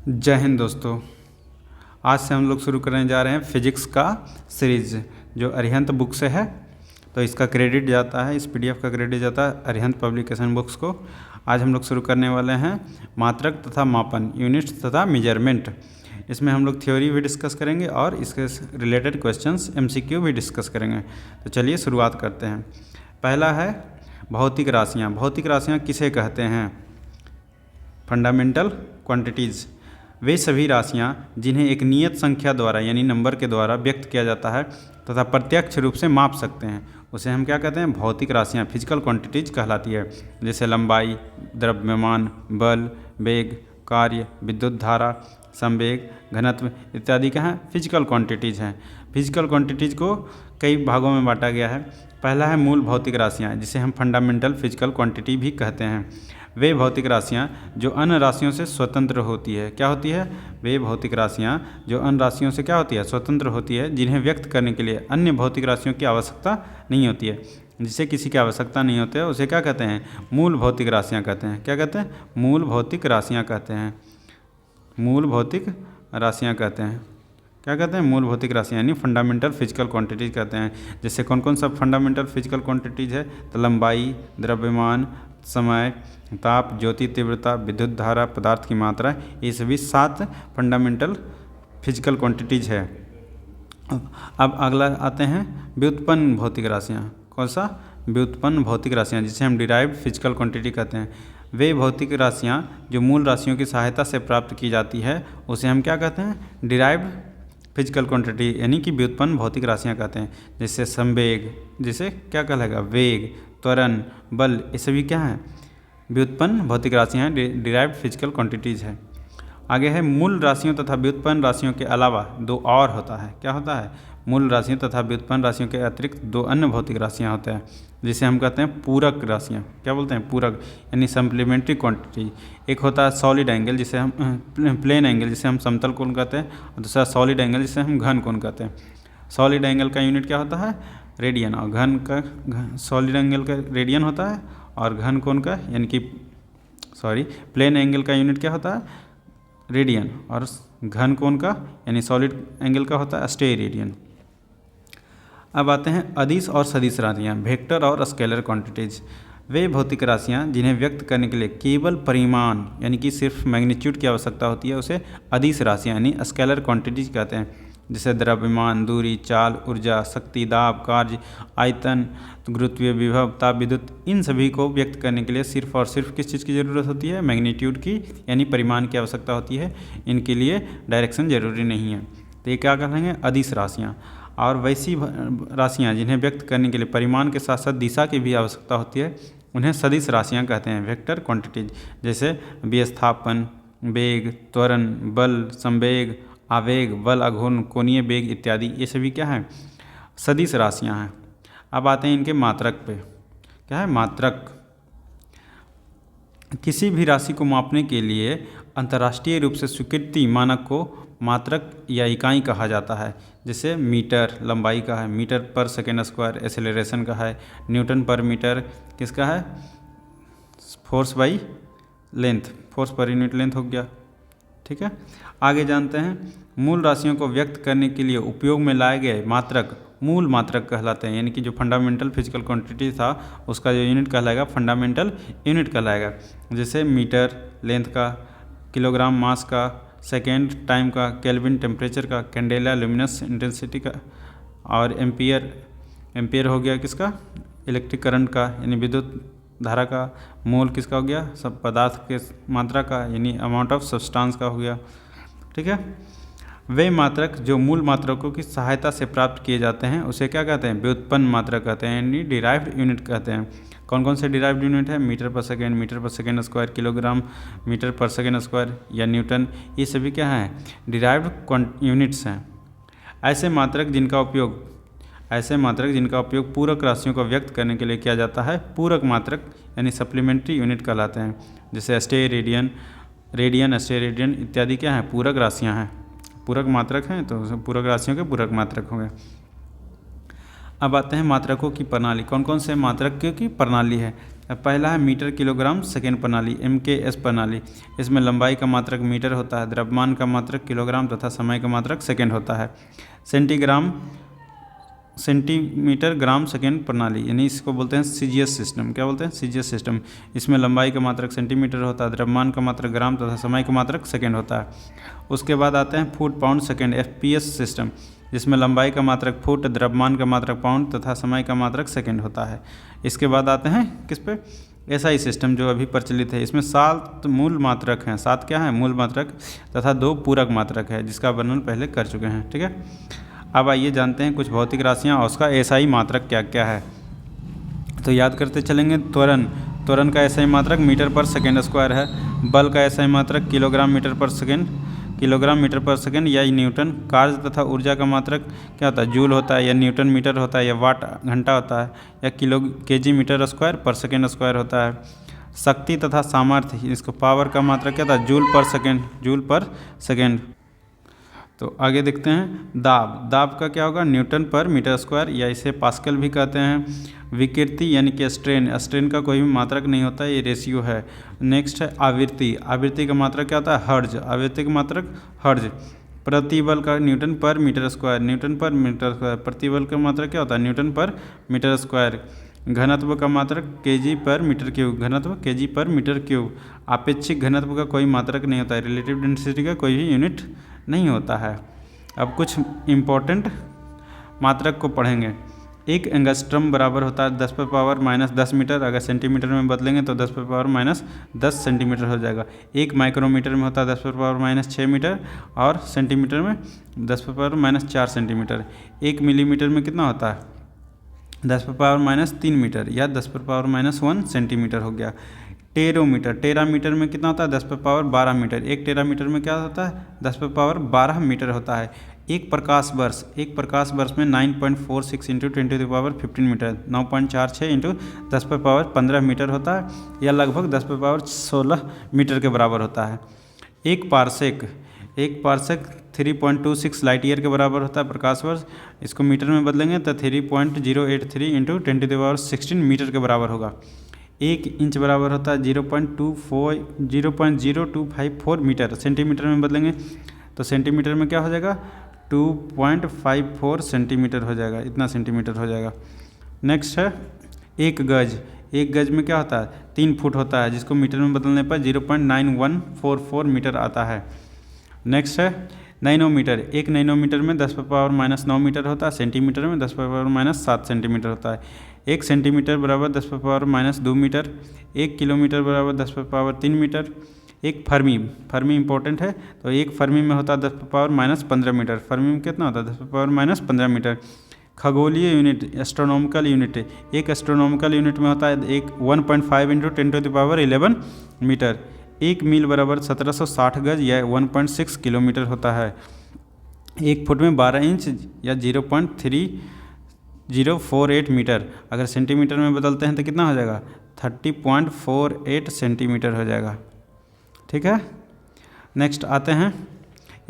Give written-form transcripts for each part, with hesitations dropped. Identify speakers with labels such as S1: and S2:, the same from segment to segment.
S1: जय हिंद दोस्तों। आज से हम लोग शुरू करने जा रहे हैं फिजिक्स का सीरीज जो अरिहंत बुक से है। तो इसका क्रेडिट जाता है, इस पीडीएफ का क्रेडिट जाता है अरिहंत पब्लिकेशन बुक्स को। आज हम लोग शुरू करने वाले हैं मात्रक तथा मापन, यूनिट्स तथा मेजरमेंट। इसमें हम लोग थ्योरी भी डिस्कस करेंगे और इसके रिलेटेड क्वेश्चंस एमसीक्यू भी डिस्कस करेंगे। तो चलिए शुरुआत करते हैं। पहला है भौतिक राशियाँ। भौतिक राशियाँ किसे कहते हैं? फंडामेंटल क्वांटिटीज़ वे सभी राशियाँ जिन्हें एक नियत संख्या द्वारा यानी नंबर के द्वारा व्यक्त किया जाता है तथा प्रत्यक्ष रूप से माप सकते हैं, उसे हम क्या कहते हैं? भौतिक राशियाँ, फिजिकल क्वांटिटीज कहलाती है। जैसे लंबाई, द्रव्यमान, बल, वेग, कार्य, विद्युत धारा, संवेग, घनत्व इत्यादि क्या हैं? फिजिकल क्वांटिटीज़ हैं। फिजिकल क्वांटिटीज़ को कई भागों में बांटा गया है। पहला है मूल भौतिक राशियाँ, जिसे हम फंडामेंटल फिजिकल क्वांटिटी भी कहते हैं। वे भौतिक राशियाँ जो अन्य राशियों से स्वतंत्र होती है। क्या होती है? वे भौतिक राशियाँ जो अन्य राशियों से क्या होती है? स्वतंत्र होती है, जिन्हें व्यक्त करने के लिए अन्य भौतिक राशियों की आवश्यकता नहीं होती है। जिसे किसी की आवश्यकता नहीं होती है उसे क्या कहते हैं? मूल भौतिक राशियाँ कहते हैं। क्या कहते हैं? मूल भौतिक राशियाँ कहते हैं। मूल भौतिक राशियाँ कहते हैं। क्या कहते हैं? मूल भौतिक राशियाँ यानी फंडामेंटल फिजिकल क्वांटिटीज़ कहते हैं। जैसे कौन कौन सा फंडामेंटल फिजिकल क्वांटिटीज़ है? तो लंबाई, द्रव्यमान, समय, ताप, ज्योति तीव्रता, विद्युत धारा, पदार्थ की मात्रा, ये सभी 7 फंडामेंटल फिजिकल क्वांटिटीज़ है। अब अगला आते हैं व्युत्पन्न भौतिक राशियाँ। कौन सा? व्युत्पन्न भौतिक राशियाँ, जिसे हम डिराइव्ड फिजिकल क्वांटिटी कहते हैं। वे भौतिक राशियाँ जो मूल राशियों की सहायता से प्राप्त की जाती है उसे हम क्या कहते हैं? डिराइव्ड फिजिकल क्वांटिटी यानी कि व्युत्पन्न भौतिक राशियाँ कहते हैं। जैसे संवेग, जिसे क्या कहलाएगा? वेग, त्वरण, बल, ये सभी क्या हैं? व्युत्पन्न भौतिक राशियाँ, डिराइव्ड फिजिकल क्वांटिटीज़ है। आगे है मूल राशियों तथा व्युत्पन्न राशियों के अलावा 2 और होता है। क्या होता है? मूल राशियों तथा व्युत्पन्न राशियों के अतिरिक्त 2 अन्य भौतिक राशियाँ होते हैं, जिसे हम कहते हैं पूरक राशियाँ। क्या बोलते हैं? पूरक यानी सप्लीमेंट्री क्वांटिटी। एक होता है सॉलिड एंगल, जिसे हम प्लेन एंगल, जिसे हम समतल कोण कहते हैं, और दूसरा सॉलिड एंगल, जिसे हम घन कोण कहते हैं। सॉलिड एंगल का यूनिट क्या होता है? रेडियन। और घन का सॉलिड एंगल का रेडियन होता है, और घन कोण का यानी कि प्लेन एंगल का यूनिट क्या होता है? रेडियन। और घन कोण का यानी सॉलिड एंगल का होता है स्टेरेडियन। अब आते हैं अदिश और सदिश राशियाँ, वेक्टर और स्केलर क्वांटिटीज़। वे भौतिक राशियाँ जिन्हें व्यक्त करने के लिए केवल परिमाण यानी कि सिर्फ मैग्नीट्यूड की आवश्यकता होती है उसे अदिश राशियाँ यानी स्केलर क्वांटिटीज कहते हैं। जैसे द्रव्यमान, दूरी, चाल, ऊर्जा, शक्ति, दाब, कार्य, आयतन, गुरुत्वीय विभव, ताप, विद्युत, इन सभी को व्यक्त करने के लिए सिर्फ और सिर्फ किस चीज़ की ज़रूरत होती है? मैग्नीट्यूड की यानी परिमाण की आवश्यकता होती है। इनके लिए डायरेक्शन जरूरी नहीं है। तो ये क्या कहेंगे? अदिश राशियाँ। और वैसी राशियाँ जिन्हें व्यक्त करने के लिए परिमाण के साथ साथ दिशा की भी आवश्यकता होती है उन्हें सदिश राशियाँ कहते हैं, वेक्टर क्वांटिटीज। जैसे विस्थापन, वेग, त्वरण, बल, संवेग, आवेग, बल आघूर्ण, कोणीय वेग इत्यादि, ये सभी क्या हैं? सदिश राशियाँ हैं। अब आते हैं इनके मात्रक पे। क्या है? मात्रक किसी भी राशि को मापने के लिए अंतर्राष्ट्रीय रूप से स्वीकृति मानक को मात्रक या इकाई कहा जाता है। जैसे मीटर लंबाई का है, मीटर पर सेकेंड स्क्वायर एक्सेलरेशन का है, न्यूटन पर मीटर किसका है? Force by length, force per unit length हो गया। ठीक है, आगे जानते हैं मूल राशियों को व्यक्त करने के लिए उपयोग में लाए गए मात्रक मूल मात्रक कहलाते हैं। यानी कि जो फंडामेंटल फिजिकल क्वांटिटी था उसका जो यूनिट कहलाएगा फंडामेंटल यूनिट कहलाएगा। जैसे मीटर लेंथ का, किलोग्राम मास का, सेकेंड टाइम का, केल्विन टेम्परेचर का, कैंडेला लुमिनस इंटेंसिटी का, और एम्पियर हो गया किसका? इलेक्ट्रिक करंट का यानी विद्युत धारा का, मोल किसका हो गया? सब पदार्थ के मात्रा का यानी अमाउंट ऑफ सब्सटेंस का हो गया। ठीक है, वे मात्रक जो मूल मात्रकों की सहायता से प्राप्त किए जाते हैं उसे क्या कहते हैं? व्युत्पन्न मात्रक कहते हैं यानी डिराइव्ड यूनिट कहते हैं। कौन कौन से डिराइव्ड यूनिट है? मीटर पर सेकेंड स्क्वायर, किलोग्राम मीटर पर सेकेंड स्क्वायर या न्यूटन, ये सभी क्या हैं? डिराइव्ड यूनिट्स हैं। ऐसे मात्रक जिनका उपयोग पूरक राशियों को व्यक्त करने के लिए किया जाता है पूरक मात्रक यानी सप्लीमेंट्री यूनिट कहलाते हैं। जैसे स्टेरेडियन, रेडियन, स्टेरेडियन इत्यादि क्या हैं? पूरक राशियाँ हैं, पूरक मात्रक हैं, तो पूरक राशियों के पूरक मात्रक होंगे। अब आते हैं मात्रकों की प्रणाली। कौन कौन से मात्रकों की प्रणाली है? पहला है मीटर किलोग्राम सेकेंड प्रणाली, MKS प्रणाली। इसमें लंबाई का मात्रक मीटर होता है, द्रव्यमान का मात्रक किलोग्राम तथा समय का मात्रक सेकेंड होता है। सेंटीमीटर ग्राम सेकेंड प्रणाली, यानी इसको बोलते हैं CGS सिस्टम। क्या बोलते हैं? CGS system. इसमें लंबाई का मात्रक सेंटीमीटर होता है, द्रव्यमान का मात्रक ग्राम तथा समय का मात्रक सेकेंड होता है। उसके बाद आते हैं foot pound second, FPS system, जिसमें लंबाई का मात्रक फुट, द्रव्यमान का मात्रक पाउंड तथा समय का मात्रक सेकेंड होता है। इसके बाद आते हैं किस पे? SI सिस्टम, जो अभी प्रचलित है। इसमें 7 मूल मात्रक हैं। 7 क्या है? मूल मात्रक तथा 2 पूरक मात्रक है, जिसका वर्णन पहले कर चुके हैं। ठीक है, अब आइए जानते हैं कुछ भौतिक राशियाँ और उसका SI मात्रक क्या क्या है। तो याद करते चलेंगे। त्वरण का SI मात्रक मीटर पर सेकेंड स्क्वायर है। बल का SI मात्रक किलोग्राम मीटर पर सेकेंड या न्यूटन। कार्य तथा ऊर्जा का मात्रक क्या होता है? जूल होता है, या न्यूटन मीटर होता है, या वाट घंटा होता है, या kg मीटर स्क्वायर पर सेकेंड स्क्वायर होता है। शक्ति तथा सामर्थ्य, इसको पावर का मात्रक क्या था? जूल पर सेकेंड। तो आगे देखते हैं दाब का क्या होगा? न्यूटन पर मीटर स्क्वायर, या इसे पास्कल भी कहते हैं। विकृति यानी कि स्ट्रेन का कोई भी मात्रक नहीं होता, ये रेशियो है। नेक्स्ट है आवृत्ति का मात्रक क्या होता है? हर्ज। आवृत्ति का मात्रक हर्ज। प्रतिबल का न्यूटन पर मीटर स्क्वायर। प्रतिबल का मात्रक क्या होता है? न्यूटन पर मीटर स्क्वायर। घनत्व का मात्रक kg पर मीटर क्यूब। आपेक्षिक घनत्व का कोई मात्रक नहीं होता है। रिलेटिव डेंसिटी का कोई भी यूनिट नहीं होता है। अब कुछ इम्पोर्टेंट मात्रक को पढ़ेंगे। एक एंगस्ट्रम बराबर होता है 10⁻−10 मीटर। अगर सेंटीमीटर में बदलेंगे तो 10⁻−10 सेंटीमीटर हो जाएगा। एक माइक्रोमीटर में होता है 10⁻−6 मीटर, और सेंटीमीटर में 10⁻−4 सेंटीमीटर। एक मिलीमीटर में कितना होता है? 10⁻−3 मीटर, या 10⁻−1 सेंटीमीटर हो गया। टेरामीटर में कितना होता है? 10⁻12 मीटर। एक टेरामीटर में क्या होता है? 10⁻12 मीटर होता है। एक प्रकाश वर्ष में 9.46 इंटू 10⁻15 मीटर, 9.46 इंटू 10⁻15 मीटर होता है, या लगभग 10⁻16 मीटर के बराबर होता है। एक पार्सेक 3.26 लाइट ईयर के बराबर होता है प्रकाश वर्ष। इसको मीटर में बदलेंगे तो 3.083 इंटू 10⁻16 मीटर के बराबर होगा। एक इंच बराबर होता है 0.0254 मीटर। सेंटीमीटर में बदलेंगे तो सेंटीमीटर में क्या हो जाएगा? 2.54 सेंटीमीटर हो जाएगा, इतना सेंटीमीटर हो जाएगा। नेक्स्ट है एक गज में क्या होता है? 3 फुट होता है, जिसको मीटर में बदलने पर 0.9144 मीटर आता है। नेक्स्ट है नैनोमीटर। एक नैनोमीटर में 10⁻−9 मीटर होता है। सेंटीमीटर में 10⁻−7 सेंटीमीटर होता है। एक सेंटीमीटर बराबर 10⁻−2 मीटर। एक किलोमीटर बराबर 10⁻3 मीटर। एक फर्मी इंपॉर्टेंट है, तो एक फर्मी में होता है 10⁻−15 मीटर। फर्मी में कितना होता है? 10⁻−15 मीटर। खगोलीय यूनिट, एस्ट्रोनॉमिकल यूनिट। एक एस्ट्रोनॉमिकल यूनिट में होता है 1.5 इंटू 10⁻11 मीटर। एक मील बराबर 1760 गज, या 1.6 किलोमीटर होता है। एक फुट में 12 इंच, या 0.3048 मीटर। अगर सेंटीमीटर में बदलते हैं तो कितना हो जाएगा? 30.48 सेंटीमीटर हो जाएगा। ठीक है, नेक्स्ट आते हैं।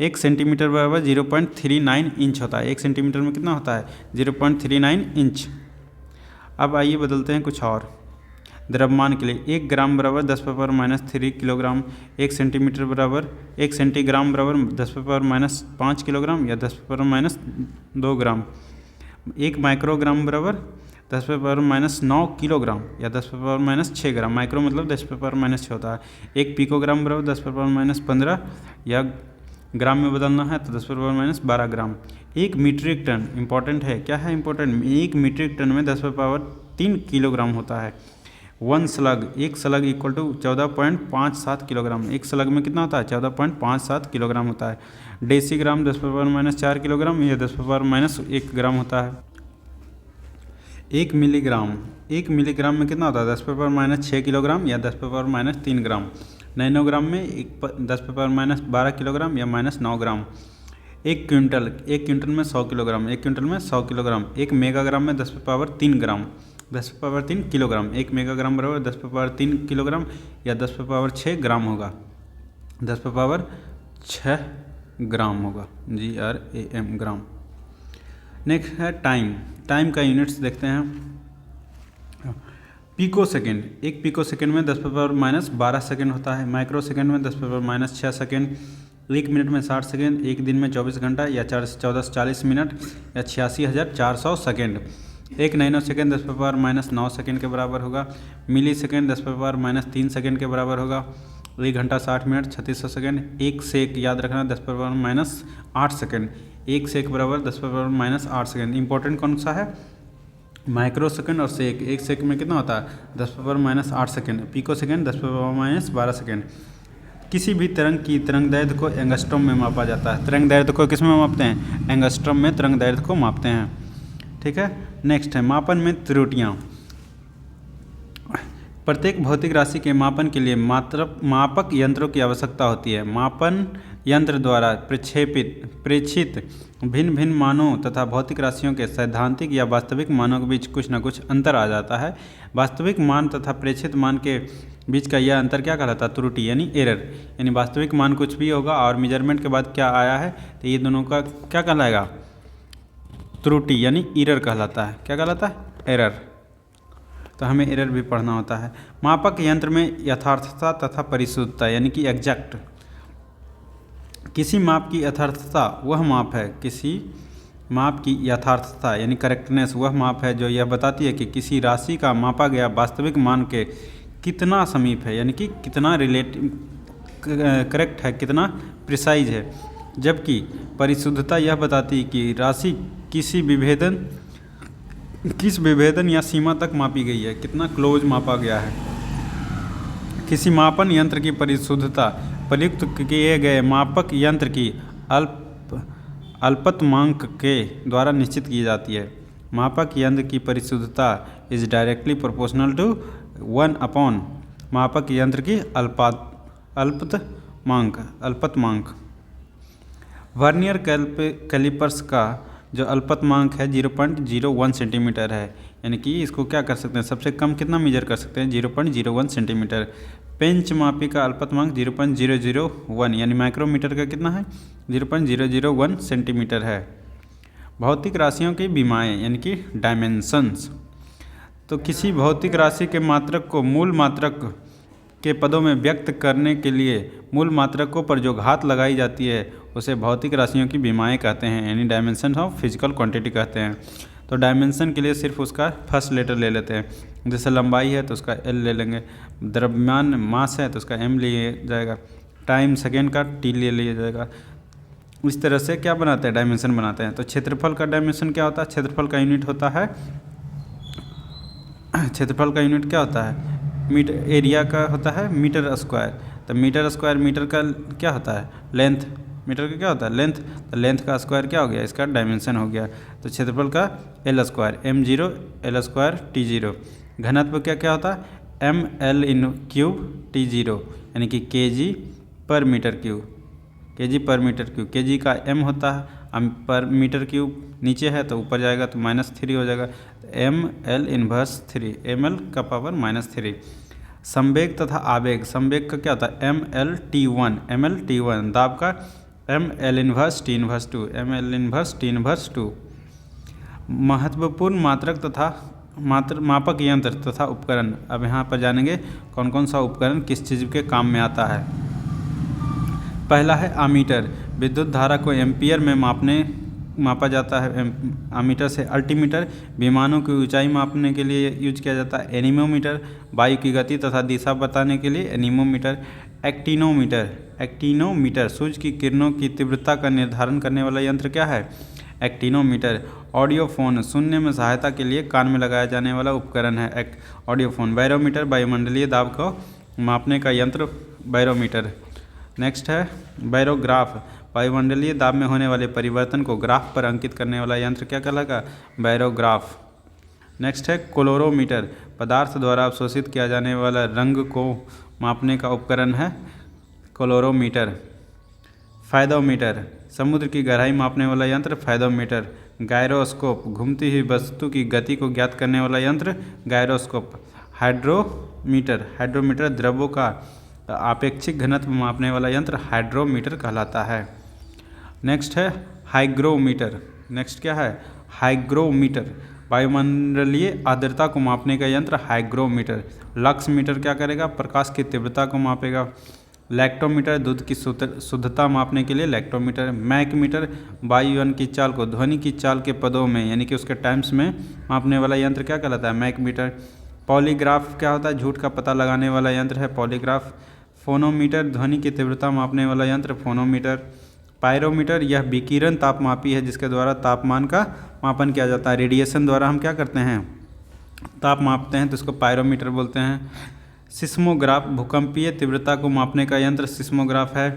S1: एक सेंटीमीटर बराबर 0.39 इंच होता है। एक सेंटीमीटर में कितना होता है? 0.39 इंच। अब आइए बदलते हैं कुछ और। द्रव्यमान के लिए 1 ग्राम बराबर 10⁻³ किलोग्राम। 1 सेंटीग्राम बराबर 10⁻5 किलोग्राम, या 10⁻2 ग्राम। 1 माइक्रोग्राम बराबर 10⁻9 किलोग्राम, या 10⁻6 ग्राम। माइक्रो मतलब 10⁻6 होता है। 1 पिकोग्राम बराबर 10⁻15, या ग्राम में बदलना है तो 10⁻12 ग्राम। 1 मीट्रिक टन इंपॉर्टेंट है। क्या है इंपॉर्टेंट? 1 मीट्रिक टन में 10⁻3 किलोग्राम होता है। एक स्लग इक्वल टू 14.57 किलोग्राम। एक स्लग में कितना होता है? 14.57 किलोग्राम होता है। डेसीग्राम 10⁻4 किलोग्राम, या 10⁻1 ग्राम होता है। 1 मिलीग्राम में कितना होता है? 10⁻6 किलोग्राम, या 10⁻3 ग्राम। नैनोग्राम में 10⁻12 किलोग्राम, या -9 ग्राम। 1 क्विंटल में 100 किलोग्राम। 1 क्विंटल में 100 किलोग्राम। 1 मेगाग्राम में 10⁻3 ग्राम, 10⁻3 किलोग्राम। 1 मेगाग्राम बराबर 10⁻3 किलोग्राम, या 10⁻6 ग्राम होगा। 10⁻6 ग्राम होगा, GRAM ग्राम। नेक्स्ट है टाइम का यूनिट्स देखते हैं। पिको सेकेंड, एक पिको सेकेंड में 10⁻12 सेकेंड होता है। माइक्रो सेकेंड में 10⁻6 सेकेंड। एक मिनट में 60 सेकेंड। एक दिन में 24 घंटा या 14 से 40 मिनट या 86,400 सेकेंड। एक नैनो सेकेंड 10⁻9 सेकेंड के बराबर होगा। मिली सेकेंड 10⁻3 सेकेंड के बराबर होगा। एक घंटा 60 मिनट 3600 सेकेंड। एक सेक याद रखना 10⁻8 सेकेंड। एक सेक बराबर 10⁻8 सेकेंड। इंपॉर्टेंट कौन सा है? माइक्रो सेकेंड और सेक। एक सेक में कितना होता है? 10⁻8 सेकेंड। Pico second 10⁻12 second. किसी भी तरंग की तरंग दैर्ध्य को एंगस्ट्रॉम में मापा जाता है। तरंग दैर्ध्य को किस में मापते हैं? एंगस्ट्रॉम में तरंग दैर्ध्य को मापते हैं। ठीक है। नेक्स्ट है मापन में त्रुटियाँ। प्रत्येक भौतिक राशि के मापन के लिए मापक यंत्रों की आवश्यकता होती है। मापन यंत्र द्वारा प्रेक्षित भिन्न भिन्न मानों तथा भौतिक राशियों के सैद्धांतिक या वास्तविक मानों के बीच कुछ न कुछ अंतर आ जाता है। वास्तविक मान तथा प्रेक्षित मान के बीच का यह अंतर क्या कहलाता है? त्रुटि यानी एरर। यानी वास्तविक मान कुछ भी होगा और मेजरमेंट के बाद क्या आया है तो ये दोनों का क्या कहलाएगा? त्रुटि यानी एरर कहलाता है। क्या कहलाता है? एरर। तो हमें एरर भी पढ़ना होता है। मापक यंत्र में यथार्थता तथा परिशुद्धता यानी कि एग्जैक्ट। किसी माप की यथार्थता वह माप है, किसी माप की यथार्थता यानी करेक्टनेस वह माप है जो यह बताती है कि किसी राशि का मापा गया वास्तविक मान के कितना समीप है, यानी कि कितना करेक्ट है, कितना प्रिसाइज है। जबकि परिशुद्धता यह बताती है कि राशि किस विभेदन या सीमा तक मापी गई है, कितना क्लोज मापा गया है। किसी मापन यंत्र की परिशुद्धता प्रयुक्त किए गए मापक यंत्र की अल्पतमांक के द्वारा निश्चित की जाती है। मापक यंत्र की परिशुद्धता इज डायरेक्टली प्रोपोर्शनल टू 1 मापक यंत्र की अल्पतमांक। वर्नियर कैलिपर्स का जो अल्पतमांक है 0.01 सेंटीमीटर है, यानी कि इसको क्या कर सकते हैं? सबसे कम कितना मेजर कर सकते हैं? 0.01 सेंटीमीटर। पेंच मापी का अल्पतमांक 0.001 यानी माइक्रोमीटर का कितना है? 0.001 सेंटीमीटर है। भौतिक राशियों की विमाएँ यानी कि डायमेंशंस। तो किसी भौतिक राशि के मात्रक को मूल मात्रक के पदों में व्यक्त करने के लिए मूल मात्रकों पर जो घात लगाई जाती है उसे भौतिक राशियों की विमाएँ कहते हैं, यानी डायमेंशन ऑफ फिजिकल क्वांटिटी कहते हैं। तो डायमेंशन के लिए सिर्फ उसका फर्स्ट लेटर ले लेते हैं। जैसे लंबाई है तो उसका एल ले लेंगे, द्रव्यमान मास है तो उसका एम लिया जाएगा, टाइम सेकेंड का टी ले लिया जाएगा। इस तरह से क्या बनाते हैं? डायमेंशन बनाते हैं। तो क्षेत्रफल का डायमेंशन क्या होता है? क्षेत्रफल का यूनिट होता है, क्षेत्रफल का यूनिट क्या होता है? मीटर। एरिया का होता है मीटर स्क्वायर। तो मीटर स्क्वायर मीटर का क्या होता है? लेंथ। मीटर का क्या होता है? लेंथ। तो लेंथ का स्क्वायर क्या हो गया? इसका डायमेंशन हो गया। तो क्षेत्रफल का L square m0 L square t0। घनत्व क्या क्या होता है? ml/³ t0 यानी कि kg पर मीटर क्यूब। kg पर मीटर क्यूब। kg का m होता है, पर मीटर क्यूब नीचे है तो ऊपर जाएगा तो -3 हो जाएगा। ml/3 ml का पावर -3। संवेग तथा आवेग। संवेग का क्या होता है? ml/t1। दाब का ml/t2 ml/t2। महत्वपूर्ण मात्रक तथा मापक यंत्र तथा उपकरण। अब यहाँ पर जानेंगे कौन कौन सा उपकरण किस चीज़ के काम में आता है। पहला है आमीटर। विद्युत धारा को एम्पियर में मापा जाता है आमीटर से। अल्टीमीटर विमानों की ऊंचाई मापने के लिए यूज किया जाता है। एनीमोमीटर वायु की गति तथा दिशा बताने के लिए एनीमोमीटर। एक्टिनोमीटर सूर्य की किरणों की तीव्रता का निर्धारण करने वाला यंत्र क्या है? एक्टिनोमीटर। ऑडियोफोन सुनने में सहायता के लिए कान में लगाया जाने वाला उपकरण है ऑडियोफोन। बैरोमीटर वायुमंडलीय दाब को मापने का यंत्र बैरोमीटर। नेक्स्ट है बैरोग्राफ। वायुमंडलीय दाब में होने वाले परिवर्तन को ग्राफ पर अंकित करने वाला यंत्र क्या कहलाएगा? बैरोग्राफ। नेक्स्ट है क्लोरोमीटर। पदार्थ द्वारा अवशोषित किया जाने वाला रंग को मापने का उपकरण है क्लोरोमीटर। फायदोमीटर। समुद्र की गहराई मापने वाला यंत्र फायदोमीटर। गायरोस्कोप। घूमती हुई वस्तु की गति को ज्ञात करने वाला यंत्र गायरोस्कोप। हाइड्रोमीटर द्रव्यों का आपेक्षिक घनत्व मापने वाला यंत्र हाइड्रोमीटर कहलाता है। नेक्स्ट है हाइग्रोमीटर। नेक्स्ट क्या है? हाइग्रोमीटर। वायुमंडलीय आर्द्रता को मापने का यंत्र हाइग्रोमीटर। लक्स मीटर क्या करेगा, प्रकाश की तीव्रता को मापेगा। लैक्टोमीटर दूध की शुद्धता मापने के लिए लैक्टोमीटर। मैक मीटर वायुयान की चाल को ध्वनि की चाल के पदों में यानी कि उसके टाइम्स में मापने वाला यंत्र क्या कहलाता है, मैक मीटर। पॉलीग्राफ क्या होता है, झूठ का पता लगाने वाला यंत्र है पॉलीग्राफ। फोनोमीटर ध्वनि की तीव्रता मापने वाला यंत्र फोनोमीटर। पायरोमीटर यह विकिरण तापमापी है जिसके द्वारा तापमान का मापन किया जाता है। रेडिएशन द्वारा हम क्या करते हैं, ताप मापते हैं, तो इसको पायरोमीटर बोलते हैं। सिस्मोग्राफ भूकंपीय तीव्रता को मापने का यंत्र सिस्मोग्राफ है।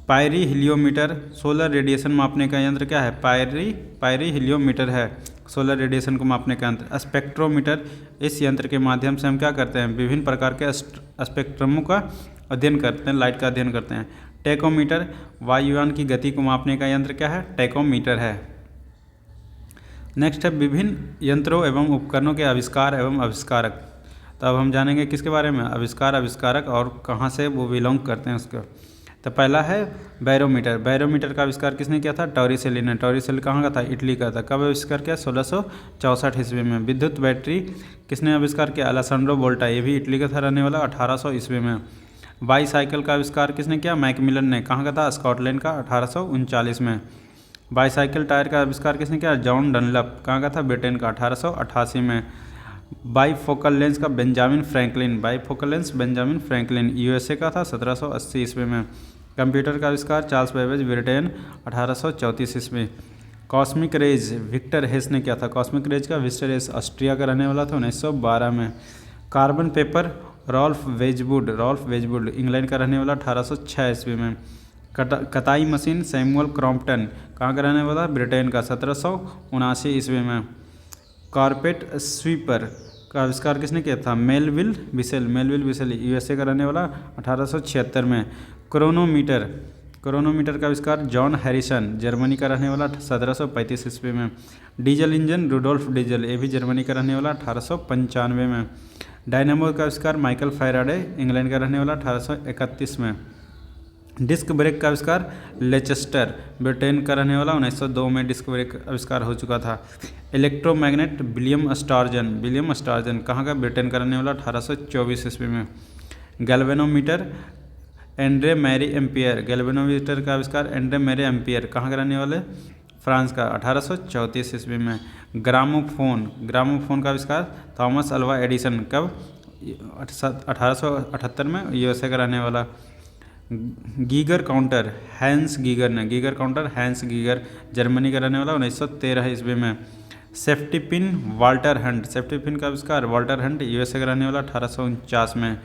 S1: पायरी हिलियोमीटर सोलर रेडिएशन मापने का यंत्र क्या है, पायरी हिलियोमीटर है, सोलर रेडिएशन को मापने का यंत्र। स्पेक्ट्रोमीटर इस यंत्र के माध्यम से हम क्या करते हैं, विभिन्न प्रकार के स्पेक्ट्रमों का अध्ययन करते हैं, लाइट का अध्ययन करते हैं। टेकोमीटर वायुयान की गति को मापने का यंत्र क्या है, टेकोमीटर है। नेक्स्ट है विभिन्न यंत्रों एवं उपकरणों के आविष्कार एवं आविष्कारक। तो अब हम जानेंगे किसके बारे में, आविष्कार, आविष्कारक और कहाँ से वो बिलोंग करते हैं उसका। तो पहला है बैरोमीटर। बैरोमीटर का आविष्कार किसने किया था, टॉरिसेली ने। टॉरिसेली कहाँ का था, इटली का था। कब आविष्कार किया, 1664 ईस्वी में। विद्युत बैटरी किसने आविष्कार किया, अलेसैंड्रो वोल्टा, ये भी इटली का था रहने वाला, 1800 ईस्वी में। बाईसाइकिल का आविष्कार किसने किया, मैकमिलन ने। कहाँ का था, स्कॉटलैंड का, 1839 में। बाईसाइकिल टायर का आविष्कार किसने किया, जॉन डनलप। कहाँ का था, ब्रिटेन का, 1888 में। बाईफोकल लेंस का Benjamin Franklin. Bifocal lens Benjamin Franklin USA का था, 1780 ईस्वी में। कंप्यूटर का आविष्कार चार्ल्स बेबेज, ब्रिटेन, 1834 ईस्वी। कॉस्मिक रेज विक्टर हेस ने किया था। कॉस्मिक रेज का विक्टर हेस ऑस्ट्रिया का रहने वाला था, 1912 में। कार्बन पेपर रॉल्फ वेजवुड इंग्लैंड का रहने वाला, 1806 ईस्वी में। कताई मशीन सैमुअल क्रॉम्पटन, कहाँ का रहने वाला, ब्रिटेन का, 1779 ईस्वी में। कारपेट स्वीपर का आविष्कार किसने किया था, मेलविल बिसेल यूएसए का रहने वाला, 1876 में। क्रोनोमीटर का आविष्कार जॉन हैरिसन, जर्मनी का रहने वाला, 1735 ईस्वी में। डीजल इंजन रुडोल्फ डीजल, ये भी जर्मनी का रहने वाला, 1895 में। डायनामो का आविष्कार माइकल फैराडे, इंग्लैंड का रहने वाला, 1831 में। डिस्क ब्रेक का आविष्कार लेचेस्टर, ब्रिटेन का रहने वाला, 1902 में डिस्क ब्रेक आविष्कार हो चुका था। इलेक्ट्रोमैग्नेट विलियम स्टार्जन, कहाँ का, ब्रिटेन का रहने वाला, 1824 ईस्वी में। Galvanometer Andre Marie Ampere, galvanometer का आविष्कार एंड्रे मैरी एम्पियर, कहाँ का रहने वाले, फ्रांस का, 1834 ईस्वी में। ग्रामोफोन का आविष्कार थॉमस अल्वा एडिसन, कब, 1878 में, यूएसए का रहने वाला। Geiger counter Hans Geiger, Germany का रहने वाला, 1913 ईस्वी में। सेफ्टी पिन का आविष्कार वाल्टर हंट, यूएसए का रहने वाला, 1849 में।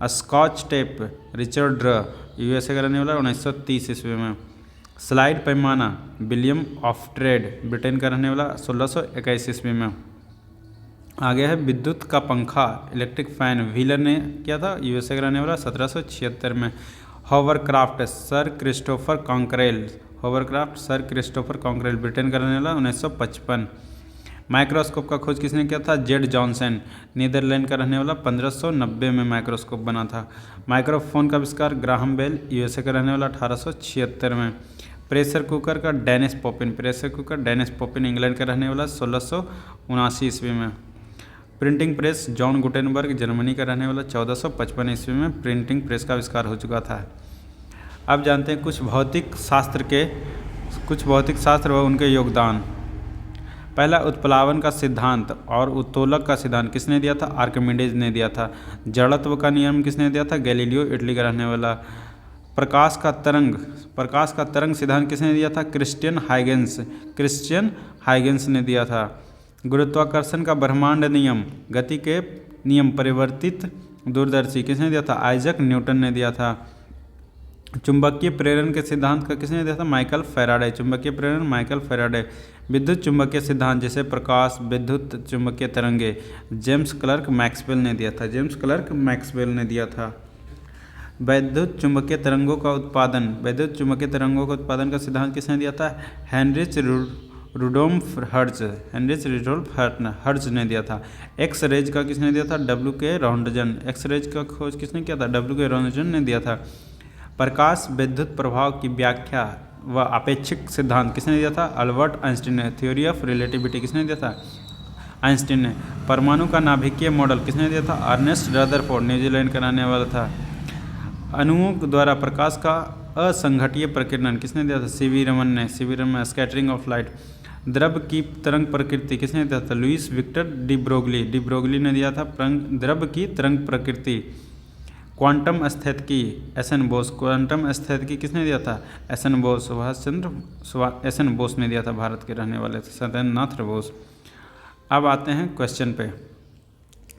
S1: स्कॉच टेप रिचर्ड ड्र, यूएसए का रहने वाला, 1930 ईस्वी में। स्लाइड पैमाना विलियम ऑफ ट्रेड, ब्रिटेन का रहने वाला, 1621 ईस्वी में। आगे है विद्युत का पंखा इलेक्ट्रिक फैन, व्हीलर ने किया था, यूएसए का रहने वाला, 1776 में। हॉवरक्राफ्ट सर क्रिस्टोफर कॉन्क्रेल, ब्रिटेन का रहने वाला, 1955। माइक्रोस्कोप का खोज किसने किया था, जेड जॉनसन, नीदरलैंड का रहने वाला, 1590 में माइक्रोस्कोप बना था। माइक्रोफोन का आविष्कार ग्राहम बेल, यूएसए का रहने वाला, 1876 में। प्रेशर कुकर डेनिस पोपिन, इंग्लैंड का रहने वाला, 1679 ईस्वी में। Printing press John Gutenberg, Germany का रहने वाला, 1455 ईस्वी में प्रिंटिंग प्रेस का आविष्कार हो चुका था। अब जानते हैं कुछ भौतिक शास्त्र व उनके योगदान। पहला उत्प्लावन का सिद्धांत और उत्तोलक का सिद्धांत किसने दिया था, आर्किमिडीज ने दिया था। जड़त्व का नियम किसने दिया था, गैलीलियो, इटली का रहने वाला। प्रकाश का तरंग सिद्धांत किसने दिया था, क्रिश्चियन हाइगेंस ने दिया था। गुरुत्वाकर्षण का ब्रह्मांड नियम, गति के नियम परिवर्तित दूरदर्शी किसने दिया था, आइजक न्यूटन ने दिया था। चुंबकीय प्रेरण के सिद्धांत का किसने दिया था, माइकल फैराडे। विद्युत चुंबकीय सिद्धांत जैसे प्रकाश, विद्युत चुंबकीय तरंगे, जेम्स क्लर्क मैक्सवेल ने दिया था। वैद्युत चुंबकीय तरंगों का उत्पादन का सिद्धांत किसने दिया था, हेनरिच रुडोल्फ हर्ट्ज ने दिया था। एक्स रेज का किसने दिया था, डब्ल्यू के रॉन्टजन, एक्स रेज का खोज किसने किया था, डब्ल्यू के रॉन्टजन ने दिया था। प्रकाश विद्युत प्रभाव की व्याख्या व आपेक्षिक सिद्धांत किसने दिया था? अल्बर्ट आइंस्टीन ने। थ्योरी ऑफ रिलेटिविटी किसने दिया था? आइंस्टीन ने। परमाणु का नाभिकीय मॉडल किसने दिया था? अर्नेस्ट रदरफोर्ड, न्यूजीलैंड का रहने वाला था। अणुओं द्वारा प्रकाश का असंघटीय प्रकीर्णन किसने दिया था? सीवी रमन ने। C V Raman. Scattering of light. द्रव की तरंग प्रकृति किसने दिया था? Louis Victor de Broglie. De Broglie ने दिया था द्रव की तरंग प्रकृति। क्वांटम स्थैतिकी एस एन बोस। क्वांटम स्थैतिकी किसने दिया था? S N Bose. Subhash Chandra S N Bose ने दिया था, भारत के रहने वाले थे, सत्येंद्रनाथ बोस। अब आते हैं क्वेश्चन पे,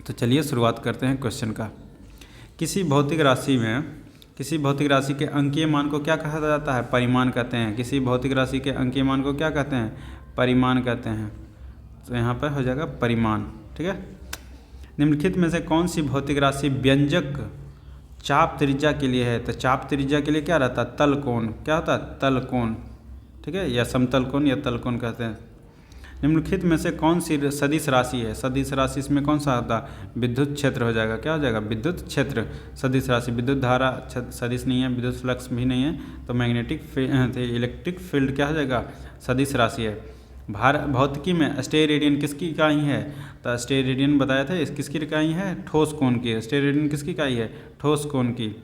S1: तो चलिए शुरुआत करते हैं क्वेश्चन का। किसी भौतिक राशि के अंकीय मान को क्या कहा जाता है? परिमाण कहते हैं। किसी भौतिक राशि के अंकीय मान को क्या कहते हैं? परिमाण कहते हैं। तो यहाँ पर हो जाएगा परिमाण। ठीक है। निम्नलिखित में से कौन सी भौतिक राशि व्यंजक चाप त्रिज्या के लिए है? तो चाप त्रिज्या के लिए क्या रहता है? तल कोण। क्या होता है? तल कोण। ठीक है, या समतल कोण या तल कोण कहते हैं। निम्नलिखित में से कौन सी सदिश राशि है? सदिश राशि इसमें कौन सा आता है? विद्युत क्षेत्र हो जाएगा। क्या हो जाएगा? विद्युत क्षेत्र। सदिश राशि। विद्युत धारा सदिश नहीं है, विद्युत फ्लक्स भी नहीं है, तो मैग्नेटिक इलेक्ट्रिक फील्ड क्या हो जाएगा? सदिश राशि है। भौतिकी में स्टेरेडियन किसकी इकाई है? तो स्टेरेडियन बताया था, किसकी इकाई है? ठोस कोण की। स्टेरेडियन किसकी इकाई है? ठोस कोण की।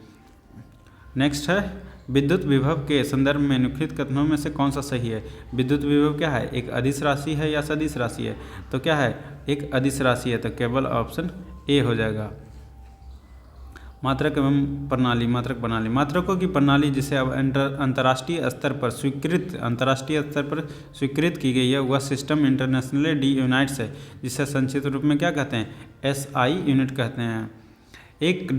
S1: नेक्स्ट है विद्युत विभव के संदर्भ में निम्नलिखित कथनों में से कौन सा सही है? विद्युत विभव क्या है? एक अदिश राशि है या सदिश राशि है? तो क्या है? एक अदिश राशि है, तो केवल ऑप्शन ए हो जाएगा। मात्रक एवं प्रणाली। मात्रक प्रणाली। मात्रकों की प्रणाली जिसे अब अंतर्राष्ट्रीय स्तर पर स्वीकृत की गई है वह सिस्टम इंटरनेशनली डी यूनाइट्स है, जिसे संक्षिप्त रूप में क्या कहते हैं? SI यूनिट कहते हैं। एक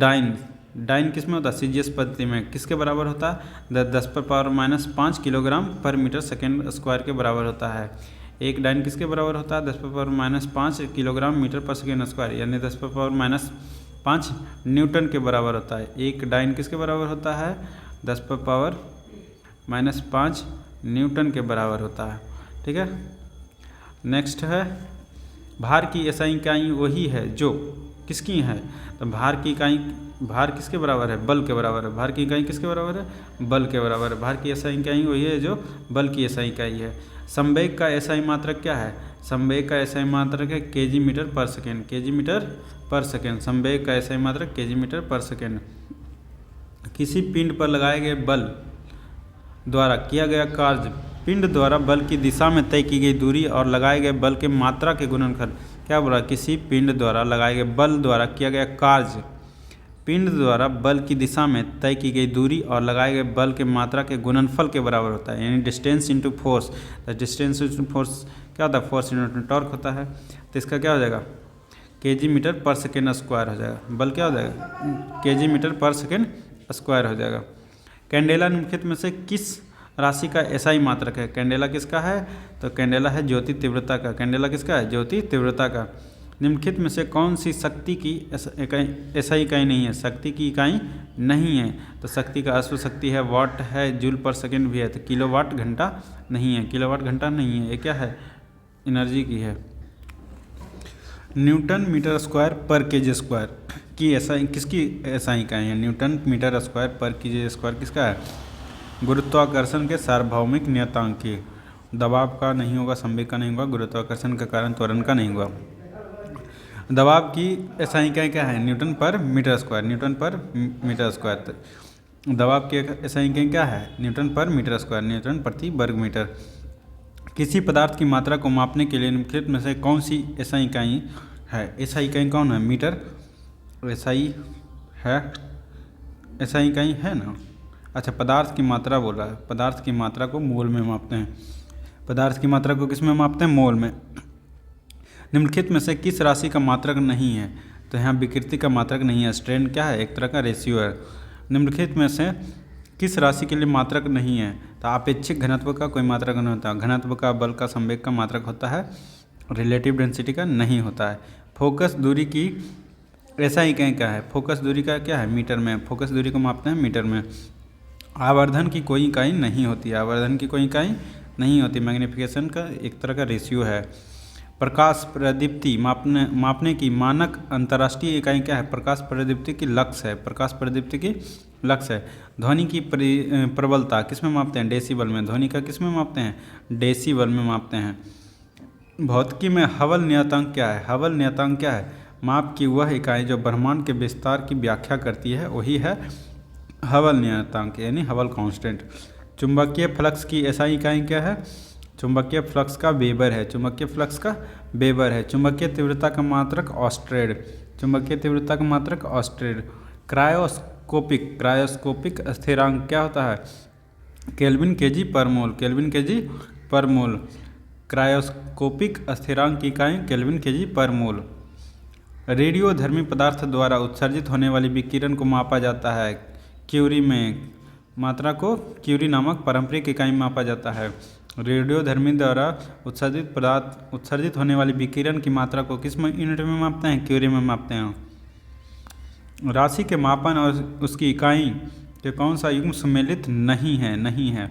S1: डाइन किस में होता है? सीजीएस पद्धति में किसके बराबर होता है? 10⁻⁻5 किलोग्राम पर मीटर सेकेंड स्क्वायर के बराबर होता है। एक डाइन किसके बराबर होता है? 10⁻5 किलोग्राम मीटर पर सेकेंड स्क्वायर, यानी 10⁻5 न्यूटन के बराबर होता है। एक डाइन किसके बराबर होता है? 10⁻5 न्यूटन के बराबर होता है। ठीक है। नेक्स्ट है भार की एसआई इकाई वही है जो किसकी है? तो भार किसके बराबर है? बल के बराबर है। भार की इकाई किसके बराबर है? बल के बराबर है। भार की एसआई इकाई वही है जो बल की एसआई इकाई है। संवेग का एसआई मात्रक क्या है? संवेग का एसआई मात्रक है केजी मीटर पर सेकेंड। केजी मीटर पर सेकेंड। संवेग का एसआई मात्रक केजी मीटर पर सेकेंड। किसी पिंड पर लगाए गए बल द्वारा किया गया कार्य पिंड द्वारा बल की दिशा में तय की गई दूरी और लगाए गए बल के मात्रा के गुणनफल। क्या बोला? किसी पिंड द्वारा लगाए गए बल द्वारा किया गया कार्य पिंड द्वारा बल की दिशा में तय की गई दूरी और लगाए गए बल के मात्रा के गुणनफल के बराबर होता है, यानी डिस्टेंस इंटू फोर्स। तो डिस्टेंस इंटू फोर्स क्या होता है? फोर्स इंटू टॉर्क होता है। तो इसका क्या हो जाएगा? केजी मीटर पर सेकेंड स्क्वायर हो जाएगा। बल क्या हो जाएगा? केजी मीटर पर सेकेंड स्क्वायर हो जाएगा। कैंडेला निम्नलिखित में से किस राशि का एसआई मात्रक है? कैंडेला किसका है? तो कैंडेला है ज्योति तीव्रता का। कैंडेला किसका है? ज्योति तीव्रता का। निम्नलिखित में से कौन सी शक्ति की एसआई इकाई नहीं है? शक्ति की इकाई नहीं है। तो शक्ति का अश्व शक्ति है, वाट है, जूल पर सेकेंड भी है। तो किलोवाट घंटा नहीं है। किलोवाट घंटा नहीं है। ये क्या है? एनर्जी की है। न्यूटन मीटर स्क्वायर पर केजी स्क्वायर की एसआई किसकी एसआई इकाई है? न्यूटन मीटर स्क्वायर पर केजी स्क्वायर किसका है? गुरुत्वाकर्षण के सार्वभौमिक नियतांक की। दबाव का नहीं होगा, संवेग का नहीं होगा, गुरुत्वाकर्षण के कारण त्वरण का नहीं होगा। दबाव की एसआई इकाई क्या है? न्यूटन पर मीटर स्क्वायर। न्यूटन पर मीटर स्क्वायर। दबाव की एसआई इकाई क्या है? न्यूटन पर मीटर स्क्वायर। न्यूटन प्रति वर्ग मीटर। किसी पदार्थ की मात्रा को मापने के लिए निम्नलिखित में से कौन सी एसआई इकाई है? एसआई इकाई कौन है? मीटर एसआई है। एसआई इकाई है ना। अच्छा, पदार्थ की मात्रा बोला है। पदार्थ की मात्रा को मोल में मापते हैं। पदार्थ की मात्रा को किस में मापते हैं? मोल में। निम्नलिखित में से किस राशि का मात्रक नहीं है? तो यहाँ विकृति का मात्रक नहीं है। स्ट्रेन क्या है? एक तरह का रेशियो है। निम्नलिखित में से किस राशि के लिए मात्रक नहीं है? तो आपेक्षिक घनत्व का कोई मात्रक नहीं होता। घनत्व का, बल का, संवेग का मात्रक होता है, रिलेटिव डेंसिटी का नहीं होता है। फोकस दूरी की एसआई इकाई क्या है? फोकस दूरी का क्या है? मीटर में। फोकस दूरी को मापते हैं मीटर में। आवर्धन की कोई इकाई नहीं होती। आवर्धन की कोई इकाई नहीं होती। मैग्नीफिकेशन का एक तरह का रेशियो है। प्रकाश प्रदीप्ति मापने की मानक अंतर्राष्ट्रीय इकाई क्या है? प्रकाश प्रदीप्ति की लक्स है। प्रकाश प्रदीप्ति की लक्स है। ध्वनि की प्रबलता किस में मापते हैं? डेसिबल में। ध्वनि का किस में मापते हैं? डेसिबल में मापते हैं। भौतिकी में हबल नियतांक क्या है? हबल नियतांक क्या है? माप की वह इकाई जो ब्रह्मांड के विस्तार की व्याख्या करती है, वही है हबल नियतांक, यानी हबल कांस्टेंट। चुंबकीय फ्लक्स की एसआई इकाई क्या है? चुंबकीय फ्लक्स का वेबर है। चुंबकीय फ्लक्स का वेबर है। चुंबकीय तीव्रता का मात्रक ऑस्ट्रेड। चुंबकीय तीव्रता का मात्रक ऑस्ट्रेड। क्रायोस्कोपिक स्थिरांक क्या होता है? केल्विन केजी पर मोल। केल्विन केजी पर मोल। क्रायोस्कोपिक स्थिरांक की इकाई केल्विन केजी पर मोल। रेडियोधर्मी पदार्थ द्वारा उत्सर्जित होने वाली विकिरण को मापा जाता है क्यूरी में। मात्रा को क्यूरी नामक पारंपरिक इकाई में मापा जाता है। रेडियोधर्मी द्वारा उत्सर्जित होने वाली विकिरण की मात्रा को किस यूनिट में मापते हैं? क्यूरी में मापते हैं। राशि के मापन और उसकी इकाई के कौन सा युग्म सम्मिलित नहीं है?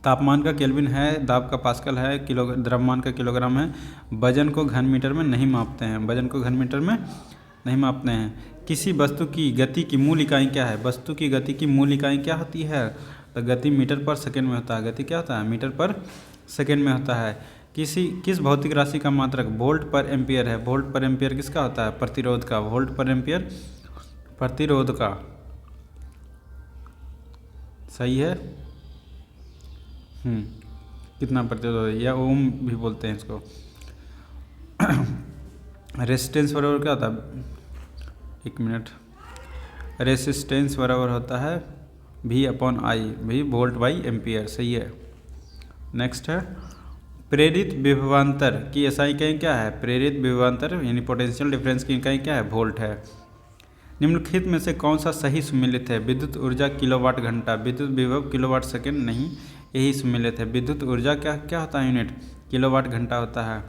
S1: तापमान का केल्विन है, दाब का पास्कल है, द्रव्यमान का किलोग्राम है। वजन को घन मीटर में नहीं मापते हैं। वजन को घन मीटर में नहीं मापते हैं। किसी वस्तु की गति की मूल इकाई क्या है? वस्तु की गति की मूल इकाई क्या होती है? तो गति मीटर पर सेकेंड में होता है। गति क्या होता है? मीटर पर सेकेंड में होता है। किस भौतिक राशि का मात्रक वोल्ट पर एम्पियर है? वोल्ट पर एम्पियर किसका होता है? प्रतिरोध का। वोल्ट पर एम्पियर प्रतिरोध का। सही है। कितना प्रतिरोध है, या ओम भी बोलते हैं इसको। रेसिस्टेंस बराबर क्या होता है? एक मिनट। रेसिस्टेंस बराबर होता है V/I। V volt by ampere. सही है। नेक्स्ट है प्रेरित विभवांतर की एसआई इकाई क्या है? प्रेरित विभवांतर यानी पोटेंशियल डिफरेंस की इकाई क्या है? वोल्ट है। निम्नलिखित में से कौन सा सही सम्मिलित है? विद्युत ऊर्जा किलोवाट घंटा। विद्युत विभव किलोवाट सेकेंड नहीं, यही सम्मिलित है। विद्युत ऊर्जा क्या होता है यूनिट? किलोवाट घंटा होता है।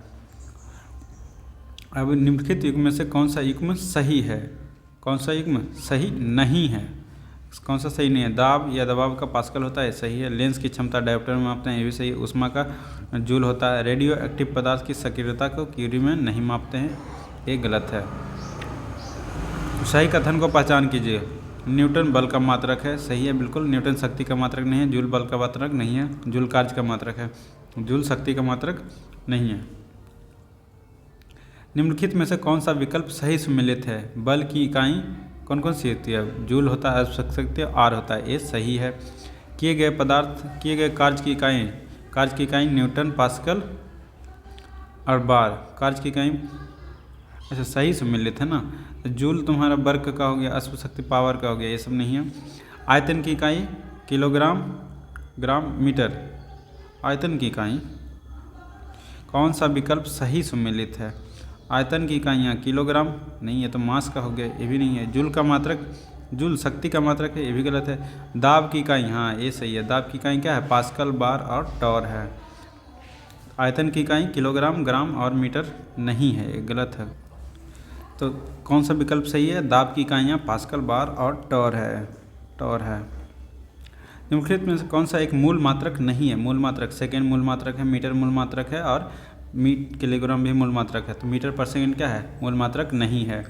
S1: अब निम्नलिखित युग्म में से कौन सा युग्म सही है? कौन सा युग्म सही नहीं है? कौन सा सही नहीं है? दाब या दबाव का पास्कल होता है, सही है। लेंस की क्षमता डायोप्टर में मापते हैं, ये भी सही है। उष्मा का जूल होता है। रेडियो एक्टिव पदार्थ की सक्रियता को क्यूरी में नहीं मापते हैं, ये गलत है। सही कथन को पहचान कीजिए। न्यूटन बल का मात्रक है, सही है बिल्कुल। न्यूटन शक्ति का मात्रक नहीं है। जूल बल का मात्रक नहीं है। जूल कार्य का मात्रक है। जूल शक्ति का मात्रक नहीं है। निम्नलिखित में से कौन सा विकल्प सही सम्मिलित है? बल की इकाई कौन कौन सी होती है? जूल होता है, शक्ति, आर होता है, ये सही है। किए गए कार्य की इकाई न्यूटन, पास्कल और बार। कार्य की इकाई अच्छा सही सम्मिलित है ना। जूल तुम्हारा वर्ग का हो गया, अश्व शक्ति पावर का हो गया, ये सब नहीं है। आयतन की इकाई किलोग्राम, ग्राम, मीटर। आयतन की इकाई कौन सा विकल्प सही सम्मिलित है? आयतन की इकाइयाँ किलोग्राम नहीं है, तो मास का हो गया, ये भी नहीं है। जूल का मात्रक, जूल शक्ति का मात्रक है, ये भी गलत है। दाब की इकाई, हाँ ये सही है। दाब की इकाई क्या है? पास्कल, बार और टॉर है। आयतन की इकाई किलोग्राम, ग्राम और मीटर नहीं है, ये गलत है। तो कौन सा विकल्प सही है? दाब की इकाइयाँ पास्कल, बार और टॉर है। निम्नलिखित में से कौन सा एक मूल मात्रक नहीं है? मूल मात्रक सेकेंड मूल मात्रक है, मीटर मूल मात्रक है और किलोग्राम भी मूल मात्रक है। तो मीटर पर सेकेंड क्या है? मूल मात्रक नहीं है।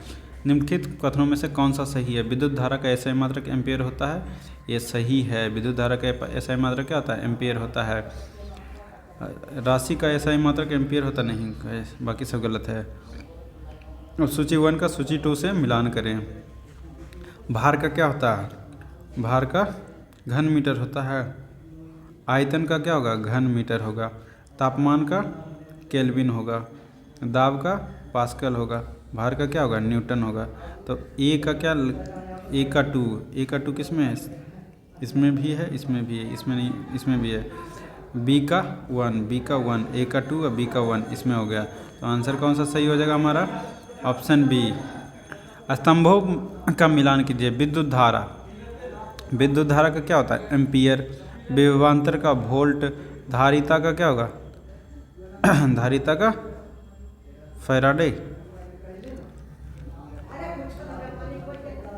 S1: निम्नलिखित कथनों में से कौन सा सही है? विद्युत धारा का एसआई मात्रक एम्पियर होता है, ये सही है। विद्युत धारा का एसआई मात्रक क्या होता है? एम्पियर होता है। राशि का एसआई मात्रक एम्पियर होता नहीं, बाकी सब गलत है। और सूची 1 का सूची 2 से मिलान करें। भार का क्या होता है? भार का घन मीटर होता है। आयतन का क्या होगा? घन मीटर होगा। तापमान का केल्विन होगा। दाब का पास्कल होगा। भार का क्या होगा? न्यूटन होगा। तो ए का क्या? ए का 2 किस में है? इसमें भी है, इसमें भी है, इसमें नहीं, इसमें भी है। बी का 1, ए का 2 और बी का 1 इसमें हो गया। तो आंसर कौन सा सही हो जाएगा हमारा? Option B. स्तंभों का मिलान कीजिए। विद्युत धारा का क्या होता है? एम्पियर। विभवांतर का वोल्ट। धारिता का क्या होगा? धारिता का फैराडे।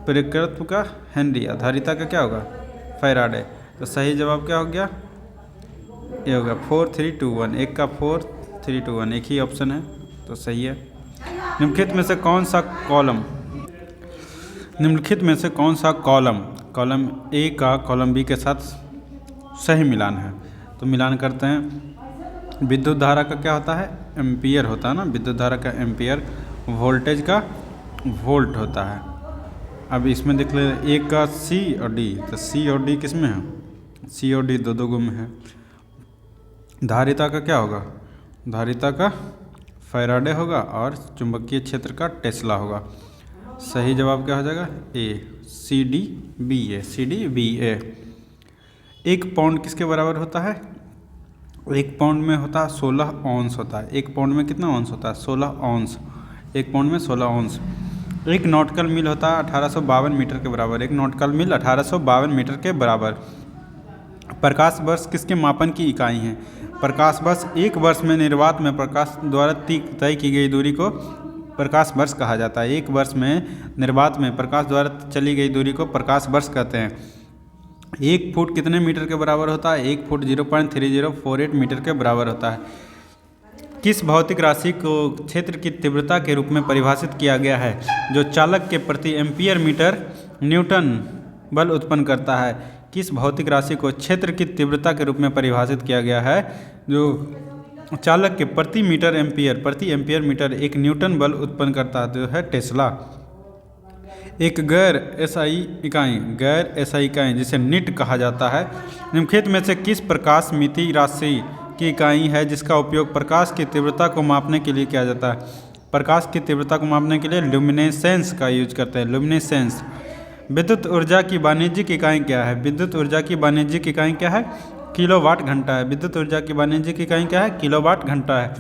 S1: परिकृत्व का हेनरी। धारिता का क्या होगा? फैराडे। तो सही जवाब क्या हो गया? ये होगा 4, 3, 2, 1। एक का 4, 3, 2, 1 एक ही ऑप्शन है। तो सही है। निम्नलिखित में से कौन सा कॉलम कॉलम ए का कॉलम बी के साथ सही मिलान है? तो मिलान करते हैं। विद्युत धारा का क्या होता है? एम्पियर होता है ना, विद्युत धारा का एम्पियर, वोल्टेज का वोल्ट होता है। अब इसमें देख ले, ए का सी और डी, तो सी और डी किस में है? सी और डी दो गो में है। धारिता का क्या होगा? धारिता का फैराडे होगा और चुंबकीय क्षेत्र का टेस्ला होगा। सही जवाब क्या हो जाएगा? ए, सी डी बी ए, सी डी बी ए। 1 पाउंड किसके बराबर होता है? 1 पाउंड में होता है 16 औंस होता है। 1 पाउंड में कितना औंस होता है? 16 औंस। 1 पाउंड में 16 औंस। 1 नॉटिकल मील होता है 1852 मीटर के बराबर। 1 नॉटिकल मील 1852 मीटर के बराबर। प्रकाश वर्ष किसके मापन की इकाई है? प्रकाश वर्ष 1 वर्ष में निर्वात में प्रकाश द्वारा तय की गई दूरी को प्रकाश वर्ष कहा जाता है। 1 वर्ष में निर्वात में प्रकाश द्वारा चली गई दूरी को प्रकाश वर्ष कहते हैं। 1 फुट कितने मीटर के बराबर होता है? 1 फुट 0.3048 मीटर के बराबर होता है। किस भौतिक राशि को क्षेत्र की तीव्रता के रूप में परिभाषित किया गया है जो चालक के प्रति एम्पियर मीटर न्यूटन बल उत्पन्न करता है? किस भौतिक राशि को क्षेत्र की तीव्रता के रूप में परिभाषित किया गया है जो चालक के प्रति एम्पियर मीटर 1 न्यूटन बल उत्पन्न करता है? जो है टेस्ला। एक गैर एसआई इकाई जिसे निट कहा जाता है, निम्नलिखित में से किस प्रकाश मिति राशि की इकाई है जिसका उपयोग प्रकाश की तीव्रता को मापने के लिए किया जाता है? प्रकाश की तीव्रता को मापने के लिए ल्यूमिनेसेंस का यूज करते हैं, ल्यूमिनेसेंस। विद्युत ऊर्जा की वाणिज्यिक इकाई क्या है? विद्युत ऊर्जा की वाणिज्यिक इकाई क्या है? किलोवाट घंटा है। विद्युत ऊर्जा की वाणिज्यिक इकाई क्या है? किलोवाट घंटा है।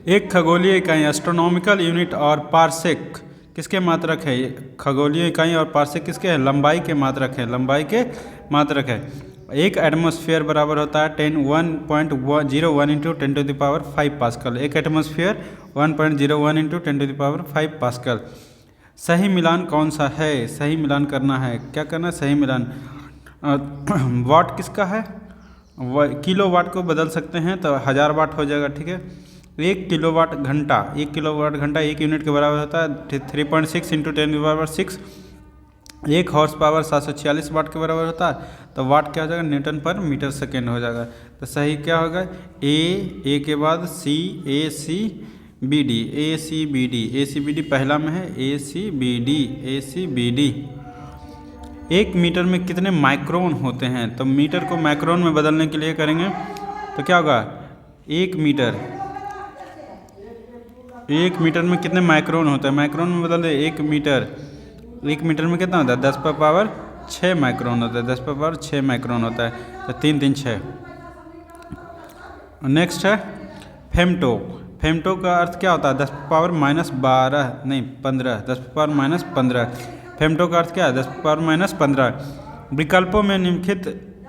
S1: एक खगोलीय इकाई एस्ट्रोनॉमिकल यूनिट और पार्सेक किसके मात्रक है? खगोलीय इकाई और पार्सेक किसके हैं? लंबाई के मात्रक है, लंबाई के मात्रक है। 1 एटमॉस्फेयर बराबर होता है 1.01 into 10⁵ pascal. 1 atmosphere 1.01 into 10⁵ pascal. सही मिलान कौन सा है? सही मिलान करना है, क्या करना है? सही मिलान। वाट किसका है? किलो वाट को बदल सकते हैं तो 1000 वाट हो जाएगा, ठीक है। 1 किलोवाट घंटा 1 यूनिट के बराबर होता है 3.6 इंटू 10⁶। 1 हॉर्स पावर 746 वाट के बराबर होता है, तो वाट क्या हो जाएगा? न्यूटन पर मीटर सेकेंड हो जाएगा। तो सही क्या होगा? ए के बाद सी, ए सी बी डी, ए सी बी डी पहला में है, ए सी बी डी। 1 मीटर में कितने माइक्रोन होते हैं? तो मीटर को माइक्रोन में बदलने के लिए करेंगे तो क्या होगा? 1 मीटर में कितने माइक्रोन होते हैं? माइक्रोन में बदल दे। 1 मीटर में कितना होता है? 10⁻6 माइक्रोन होता है। 10⁻6 माइक्रोन होता है, तो 3 3 6। नेक्स्ट है फेम्टो। फेम्टो का अर्थ क्या होता है? 10⁻15। फेम्टो का अर्थ क्या है? 10⁻15। विकल्पों में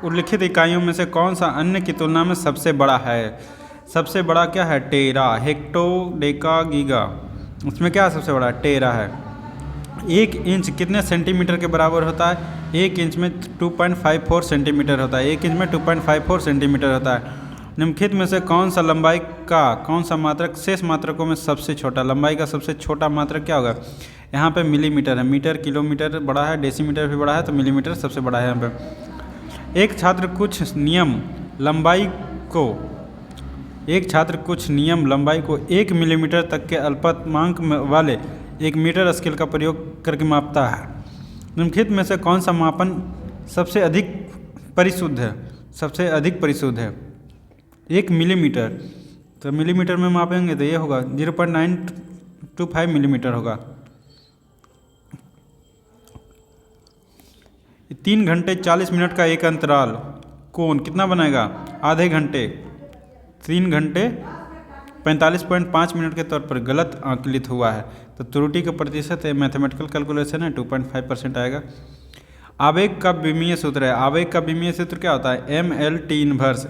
S1: उल्लिखित इकाइयों में से कौन सा अन्य की तुलना में सबसे बड़ा है? सबसे बड़ा क्या है? टेरा, हेक्टो, डेका, गीगा। उसमें क्या सबसे बड़ा? टेरा है। 1 इंच कितने सेंटीमीटर के बराबर होता है? 1 इंच में 2.54 सेंटीमीटर होता है। 1 इंच में 2.54 सेंटीमीटर होता है। निम्नलिखित में से कौन सा लंबाई का कौन सा मात्रक शेष मात्रकों में सबसे छोटा? लंबाई का सबसे छोटा मात्रक क्या होगा? यहाँ पे मिलीमीटर है। मीटर, किलोमीटर बड़ा है, डेसीमीटर भी बड़ा है, तो मिलीमीटर सबसे बड़ा है यहाँ पे। एक छात्र कुछ नियम लंबाई को 1 मिलीमीटर तक के अल्पतमांक वाले 1 मीटर स्केल का प्रयोग करके मापता है। निम्नलिखित में से कौन सा मापन सबसे अधिक परिशुद्ध है? 1 मिलीमीटर, तो मिलीमीटर में मापेंगे तो ये होगा 0.925 मिलीमीटर होगा। 3 घंटे 40 मिनट का एक अंतराल कोण कितना बनाएगा? आधे घंटे। 3 घंटे 45.5 मिनट के तौर पर गलत आंकलित हुआ है, तो त्रुटि का प्रतिशत मैथमेटिकल कैलकुलेशन है 2.5% आएगा। आवेग का विमीय सूत्र है। आवेग का विमीय सूत्र क्या होता है? MLT inverse.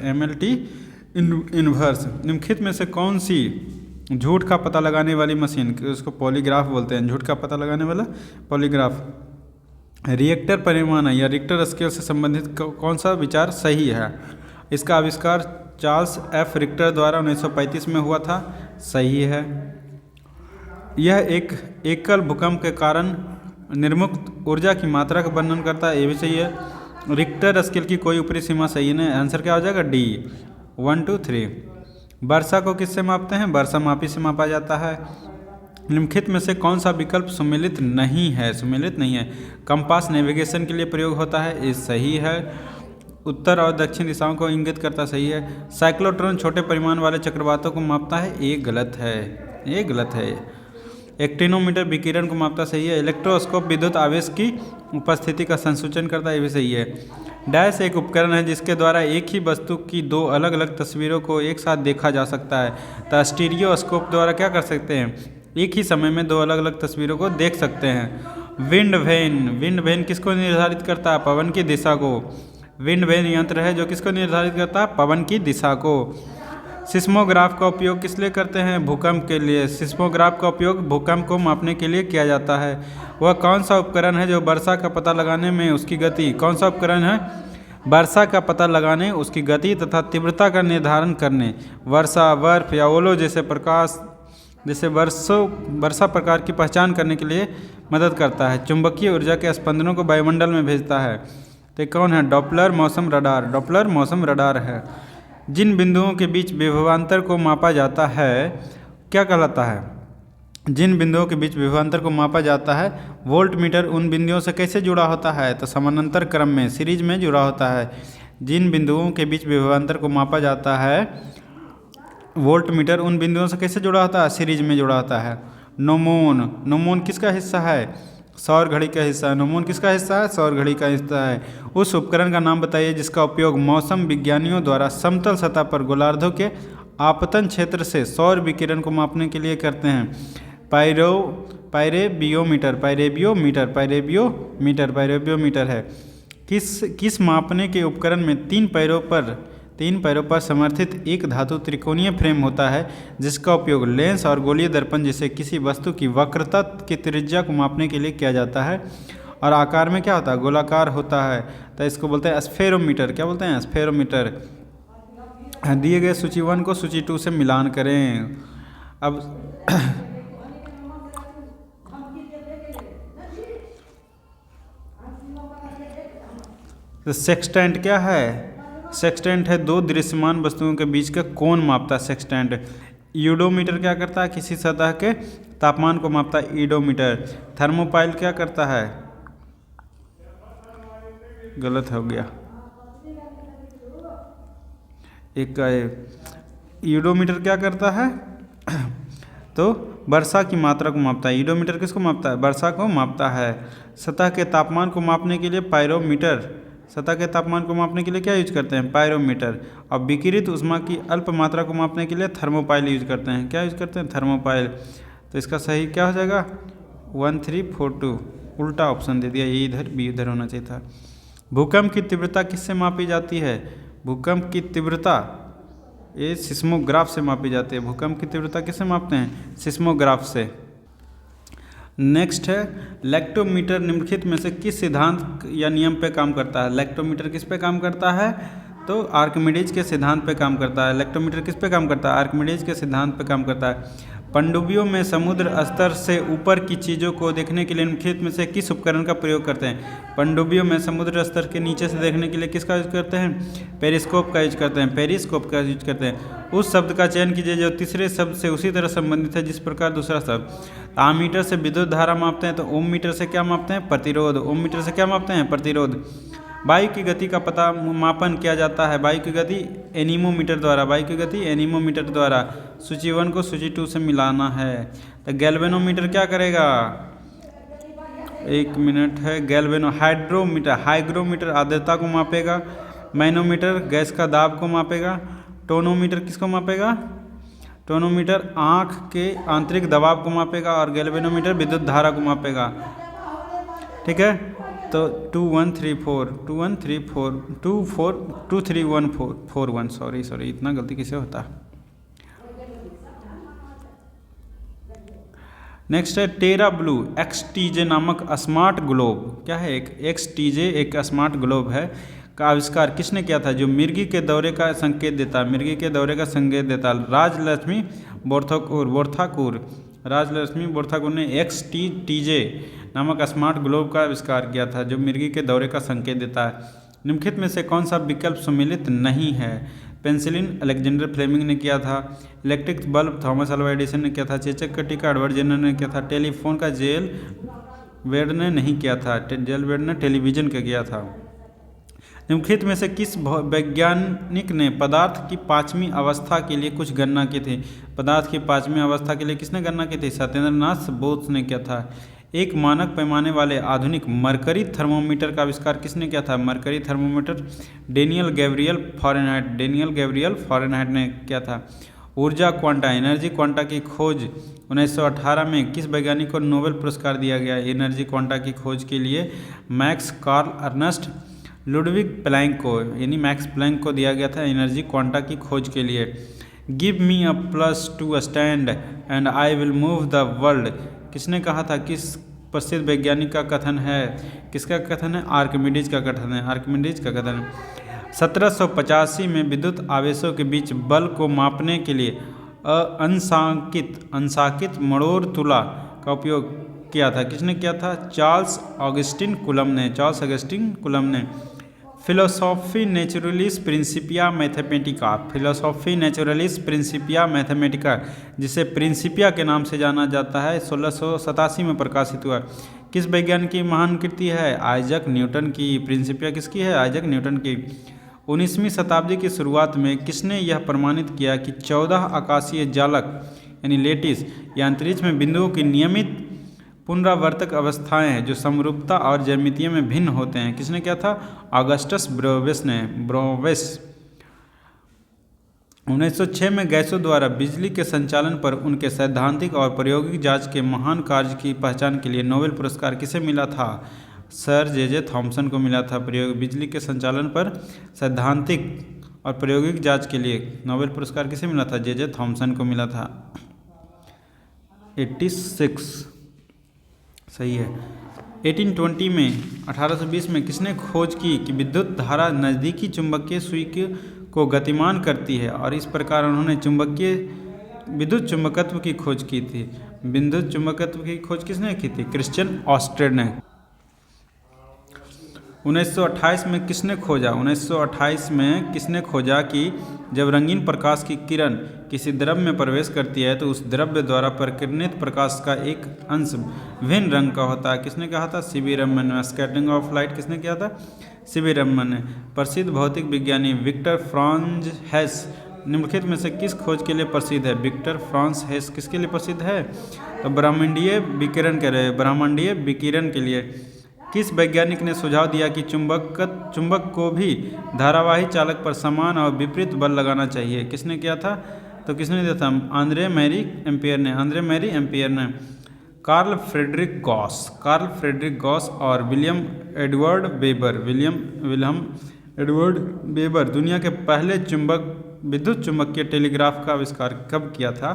S1: निम्नलिखित में से कौन सी झूठ का पता लगाने वाली मशीन, उसको पॉलीग्राफ बोलते हैं, झूठ का पता लगाने वाला पॉलीग्राफ, रिएक्टर परिमाण या रिक्टर स्केल से संबंधित कौन सा विचार सही है? इसका आविष्कार चार्ल्स एफ रिक्टर द्वारा 1935 में हुआ था। सही है। यह एक एकल भूकंप के कारण निर्मुक्त ऊर्जा की मात्रा का वर्णन करता है, ये भी सही है। रिक्टर स्केल की कोई ऊपरी सीमा सही नहीं, आंसर क्या हो जाएगा डी। 1 2 3। वर्षा को किससे मापते हैं? वर्षा मापी से मापा जाता है। निम्नलिखित में से कौन सा विकल्प सुमेलित नहीं है? सुमेलित नहीं है। कंपास नेविगेशन के लिए प्रयोग होता है, ये सही है। उत्तर और दक्षिण दिशाओं को इंगित करता, सही है। साइक्लोट्रॉन छोटे परिमाण वाले चक्रवातों को मापता है, ये गलत है, ये गलत है। एक्टिनोमीटर विकिरण को मापता, सही है। इलेक्ट्रोस्कोप विद्युत आवेश की उपस्थिति का संसूचन करता है, ये भी सही है। डैश एक उपकरण है जिसके द्वारा एक ही वस्तु की दो अलग अलग तस्वीरों को एक साथ देखा जा सकता है। तो स्टीरियोस्कोप द्वारा क्या कर सकते हैं? एक ही समय में दो अलग अलग तस्वीरों को देख सकते हैं। विंड वेन, विंड वेन किसको निर्धारित करता है? पवन की दिशा को। विंड वेन यंत्र है जो किसको निर्धारित करता है? पवन की दिशा को। सिस्मोग्राफ का उपयोग किस लिए करते हैं? भूकंप के लिए। सिस्मोग्राफ का उपयोग भूकंप को मापने के लिए किया जाता है। वह कौन सा उपकरण है जो वर्षा का पता लगाने में उसकी गति, कौन सा उपकरण है? वर्षा का पता लगाने, उसकी गति तथा तीव्रता का निर्धारण करने, वर्षा, बर्फ या ओलो जैसे प्रकाश जैसे वर्षा प्रकार की पहचान करने के लिए मदद करता है। चुंबकीय ऊर्जा के स्पंदनों को वायुमंडल में भेजता है। तो कौन है? डॉपलर मौसम रडार। डॉपलर मौसम रडार है। जिन बिंदुओं के बीच विभवांतर को मापा जाता है क्या कहलाता है? जिन बिंदुओं के बीच विभवांतर को मापा जाता है, वोल्ट मीटर उन बिंदुओं से कैसे जुड़ा होता है? तो समानांतर क्रम में, सीरीज में जुड़ा होता है। जिन बिंदुओं के बीच विभवांतर को मापा जाता है, वोल्ट मीटर उन बिंदुओं से कैसे जुड़ा होता है? सीरीज में जुड़ा होता है। नोमोन, नोमोन किसका हिस्सा है? सौर घड़ी का हिस्सा है। नोमोन किसका हिस्सा है? सौर घड़ी का हिस्सा है। उस उपकरण का नाम बताइए जिसका उपयोग मौसम विज्ञानियों द्वारा समतल सतह पर गोलार्धों के आपतन क्षेत्र से सौर विकिरण को मापने के लिए करते हैं। पायरेबियोमीटर है। किस मापने के उपकरण में तीन पैरों पर समर्थित एक धातु त्रिकोणीय फ्रेम होता है जिसका उपयोग लेंस और गोलीय दर्पण जैसे किसी वस्तु की वक्रता की त्रिज्या को मापने के लिए किया जाता है और आकार में क्या होता है? गोलाकार होता है। तो इसको बोलते हैं स्फेरोमीटर। क्या बोलते हैं? स्फेरोमीटर। दिए गए सूची 1 को सूची 2 से मिलान करें। अब तो सेक्सटेंट क्या है? सेक्सटेंट है दो दृश्यमान वस्तुओं के बीच का कोण मापता है सेक्सटेंट। यूडोमीटर क्या करता है? किसी सतह के तापमान को मापता है ईडोमीटर। थर्मोपाइल क्या करता है? गलत हो गया, एक यूडोमीटर क्या करता है? तो वर्षा की मात्रा को मापता है। ईडोमीटर किसको मापता है? वर्षा को मापता है। सतह के तापमान को मापने के लिए पायरोमीटर, सतह के तापमान को मापने के लिए क्या यूज करते हैं? पायरोमीटर। और विकिरित ऊष्मा की अल्प मात्रा को मापने के लिए थर्मोपाइल यूज करते हैं। क्या यूज करते हैं? थर्मोपाइल। तो इसका सही क्या हो जाएगा? 1 3 4 2। उल्टा ऑप्शन दे दिया, ये इधर बी इधर होना चाहिए था। भूकंप की तीव्रता किससे मापी जाती है? भूकंप की तीव्रता ये सिस्मोग्राफ से मापी जाती है। भूकंप की तीव्रता किससे मापते हैं? सिस्मोग्राफ से। नेक्स्ट है लेक्टोमीटर निम्नलिखित में से किस सिद्धांत या नियम पे काम करता है? लेक्टोमीटर किस पे काम करता है? तो आर्किमिडीज के सिद्धांत पे काम करता है। लेक्टोमीटर किस पे काम करता है? आर्किमिडीज के सिद्धांत पे काम करता है। पनडुब्बियों में समुद्र स्तर से ऊपर की चीज़ों को देखने के लिए निम्नलिखित में से किस उपकरण का प्रयोग करते हैं? पनडुब्बियों में समुद्र स्तर के नीचे से देखने के लिए किसका यूज करते हैं? पेरिस्कोप का यूज करते हैं। पेरिस्कोप का यूज करते हैं। उस शब्द का चयन कीजिए जो तीसरे शब्द से उसी तरह संबंधित है जिस प्रकार दूसरा शब्द। आमीटर से विद्युत धारा मापते हैं, तो ओम मीटर से क्या मापते हैं? प्रतिरोध। ओम मीटर से क्या मापते हैं? प्रतिरोध। वायु की गति का पता मापन किया जाता है। वायु की गति एनीमोमीटर द्वारा। वायु की गति एनीमोमीटर द्वारा। सूची 1 को सूची 2 से मिलाना है। तो गैल्वेनोमीटर क्या करेगा? 1 मिनट है। हाइड्रोमीटर, हाइग्रोमीटर आर्द्रता को मापेगा। मैनोमीटर गैस का दाब को मापेगा। टोनोमीटर किसको मापेगा? टोनोमीटर आँख के आंतरिक दबाव को मापेगा और गैल्वेनोमीटर विद्युत धारा को मापेगा। ठीक है, तो 2 1 3 4 2 1 3 4 2 4 2 3 1 4 4 1 सॉरी इतना गलती किसे होता है? नेक्स्ट है टेरा ब्लू XTJ नामक स्मार्ट ग्लोब। क्या है? एक XTJ एक स्मार्ट ग्लोब है। का आविष्कार किसने किया था, जो मिर्गी के दौरे का संकेत देता, मिर्गी के दौरे का संकेत देता? राजलक्ष्मी राजलक्ष्मी बोरथाकुर ने XTTJ नामक स्मार्ट ग्लोब का आविष्कार किया था, जो मिर्गी के दौरे का संकेत देता है। निम्नलिखित में से कौन सा विकल्प सम्मिलित नहीं है? पेंसिलिन अलेक्जेंडर फ्लेमिंग ने किया था, electric bulb Thomas Alva Edison ने किया था, चेचक का टीका एडवर्ड जेनर ने किया था, टेलीफोन का जेल वेड ने नहीं किया था, जेल वेड ने टेलीविजन का किया था। निम्नलिखित में से किस वैज्ञानिक ने पदार्थ की पांचवी अवस्था के लिए कुछ गणना की थी? पदार्थ की पांचवी अवस्था के लिए किसने गणना की थी? सत्येंद्रनाथ बोस ने किया था। एक मानक पैमाने वाले आधुनिक मरकरी थर्मोमीटर का आविष्कार किसने किया था? Mercury thermometer Daniel Gabriel Fahrenheit ने किया था। ऊर्जा क्वांटा एनर्जी क्वांटा की खोज 1918 में किस वैज्ञानिक को नोबेल पुरस्कार दिया गया? एनर्जी क्वांटा की खोज के लिए Max Karl Ernst Ludwig Planck को यानी मैक्स प्लैंक को दिया गया था एनर्जी क्वांटा की खोज के लिए। Give me a plus two stand and I will move the world किसने कहा था? किस प्रसिद्ध वैज्ञानिक का कथन है? किसका कथन है? आर्किमिडीज का कथन है, आर्किमिडीज का कथन है। 1785 में विद्युत आवेशों के बीच बल को मापने के लिए अंशांकित मरोड़ तुला का उपयोग किया था। किसने किया था? चार्ल्स ऑगस्टिन कुलम ने। फिलोसॉफी नेचुरलिस प्रिंसिपिया मैथमेटिका जिसे प्रिंसिपिया के नाम से जाना जाता है 1687 में प्रकाशित हुआ। किस वैज्ञानिक की महान कृति है? आइजैक न्यूटन की। प्रिंसिपिया किसकी है? आइजैक न्यूटन की। 19वीं शताब्दी की शुरुआत में किसने यह प्रमाणित किया कि 14 आकाशीय जालक यानी लेटिस या अंतरिक्ष में बिंदुओं की नियमित पुनरावर्तक अवस्थाएं हैं जो समरूपता और ज्यामितीय में भिन्न होते हैं? किसने किया था? ऑगस्टस ब्रोवेस ने। 1906 में गैसों द्वारा बिजली के संचालन पर उनके सैद्धांतिक और प्रायोगिक जांच के महान कार्य की पहचान के लिए नोबेल पुरस्कार किसे मिला था? सर जे थॉमसन को मिला था। बिजली के संचालन पर सैद्धांतिक और प्रायोगिक जांच के लिए नोबेल पुरस्कार किसे मिला था? जे थॉमसन को मिला था। 86 सही है। 1820 में किसने खोज की कि विद्युत धारा नज़दीकी चुंबकीय सुई को गतिमान करती है और इस प्रकार उन्होंने विद्युत चुंबकत्व की खोज की थी? विद्युत चुंबकत्व की खोज किसने की थी? क्रिश्चियन ऑस्टेड ने। 1928 में किसने खोजा? 1928 में किसने खोजा कि जब रंगीन प्रकाश की किरण किसी द्रव्य में प्रवेश करती है तो उस द्रव्य द्वारा प्रकीर्णित प्रकाश का एक अंश भिन्न रंग का होता है? किसने कहा था? सीवी रमन ने। स्कैटरिंग ऑफ लाइट किसने किया था? सीवी रमन ने। प्रसिद्ध भौतिक विज्ञानी विक्टर फ्रांज हेस निम्नलिखित में से किस खोज के लिए प्रसिद्ध है? विक्टर फ्रांज हेस किसके लिए प्रसिद्ध है? तो ब्रह्मांडीय विकिरण के लिए। किस वैज्ञानिक ने सुझाव दिया कि चुंबक को भी धारावाही चालक पर समान और विपरीत बल लगाना चाहिए? किसने किया था? तो किसने दिया था? आंद्रे मैरी एम्पियर ने। कार्ल फ्रेडरिक गॉस और विलियम एडवर्ड वेबर दुनिया के पहले विद्युत चुंबकीय टेलीग्राफ का आविष्कार कब किया था?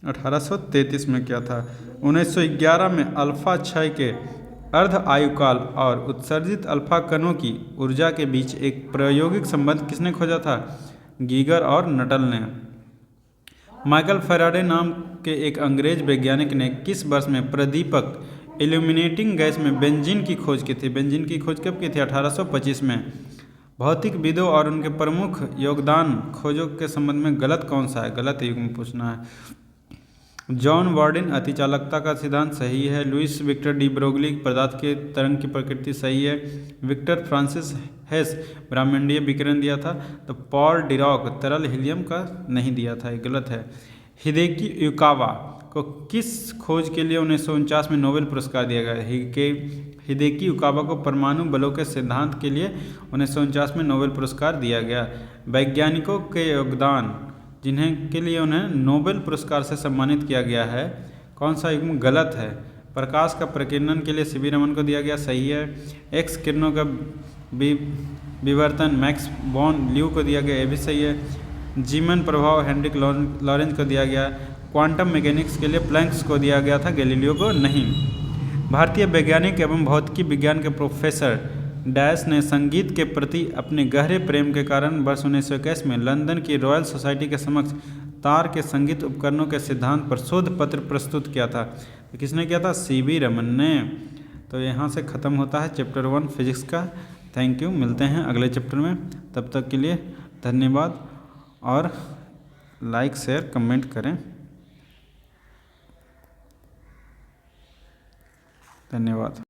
S1: 1833 में किया था। 1911 में अल्फा क्षय के अर्ध आयुकाल और उत्सर्जित अल्फा कणों की ऊर्जा के बीच एक प्रायोगिक संबंध किसने खोजा था? गीगर और नटल ने। माइकल फैराडे नाम के एक अंग्रेज वैज्ञानिक ने किस वर्ष में प्रदीपक इल्यूमिनेटिंग गैस में बेंजीन की खोज की थी? बेंजीन की खोज कब की थी? 1825 में। भौतिकविदों और उनके प्रमुख योगदान खोजों के संबंध में गलत कौन सा है? गलत युग में पूछना है। जॉन वार्डिन अतिचालकता का सिद्धांत सही है। लुइस विक्टर डी ब्रोगली पदार्थ के तरंग की प्रकृति सही है। विक्टर फ्रांसिस हेस ब्रह्मांडीय विकिरण दिया था। तो पॉल डिरॉक तरल हीलियम का नहीं दिया था, ये गलत है। हिदेकी युकावा को किस खोज के लिए 1949 में नोबेल पुरस्कार दिया गया? हिदेकी युकावा को परमाणु बलों के सिद्धांत के लिए 1949 में नोबेल पुरस्कार दिया गया। वैज्ञानिकों के योगदान जिन्हें के लिए उन्हें नोबेल पुरस्कार से सम्मानित किया गया है, कौन सा युग्म गलत है? प्रकाश का प्रकीर्णन के लिए सीवी रमन को दिया गया, सही है। एक्स किरणों का विवर्तन मैक्स बॉर्न ल्यू को दिया गया, ये भी सही है। जीमन प्रभाव हेनरिक लॉरेंज को दिया गया। क्वांटम मैकेनिक्स के लिए प्लैंक्स को दिया गया था, गैलीलियो को नहीं। भारतीय वैज्ञानिक एवं भौतिकी विज्ञान के प्रोफेसर डैश ने संगीत के प्रति अपने गहरे प्रेम के कारण वर्ष 1921 में लंदन की रॉयल सोसाइटी के समक्ष तार के संगीत उपकरणों के सिद्धांत पर शोध पत्र प्रस्तुत किया था। तो किसने किया था? सीवी रमन ने। तो यहाँ से ख़त्म होता है चैप्टर 1 फिजिक्स का। थैंक यू, मिलते हैं अगले चैप्टर में। तब तक के लिए धन्यवाद और लाइक शेयर कमेंट करें। धन्यवाद।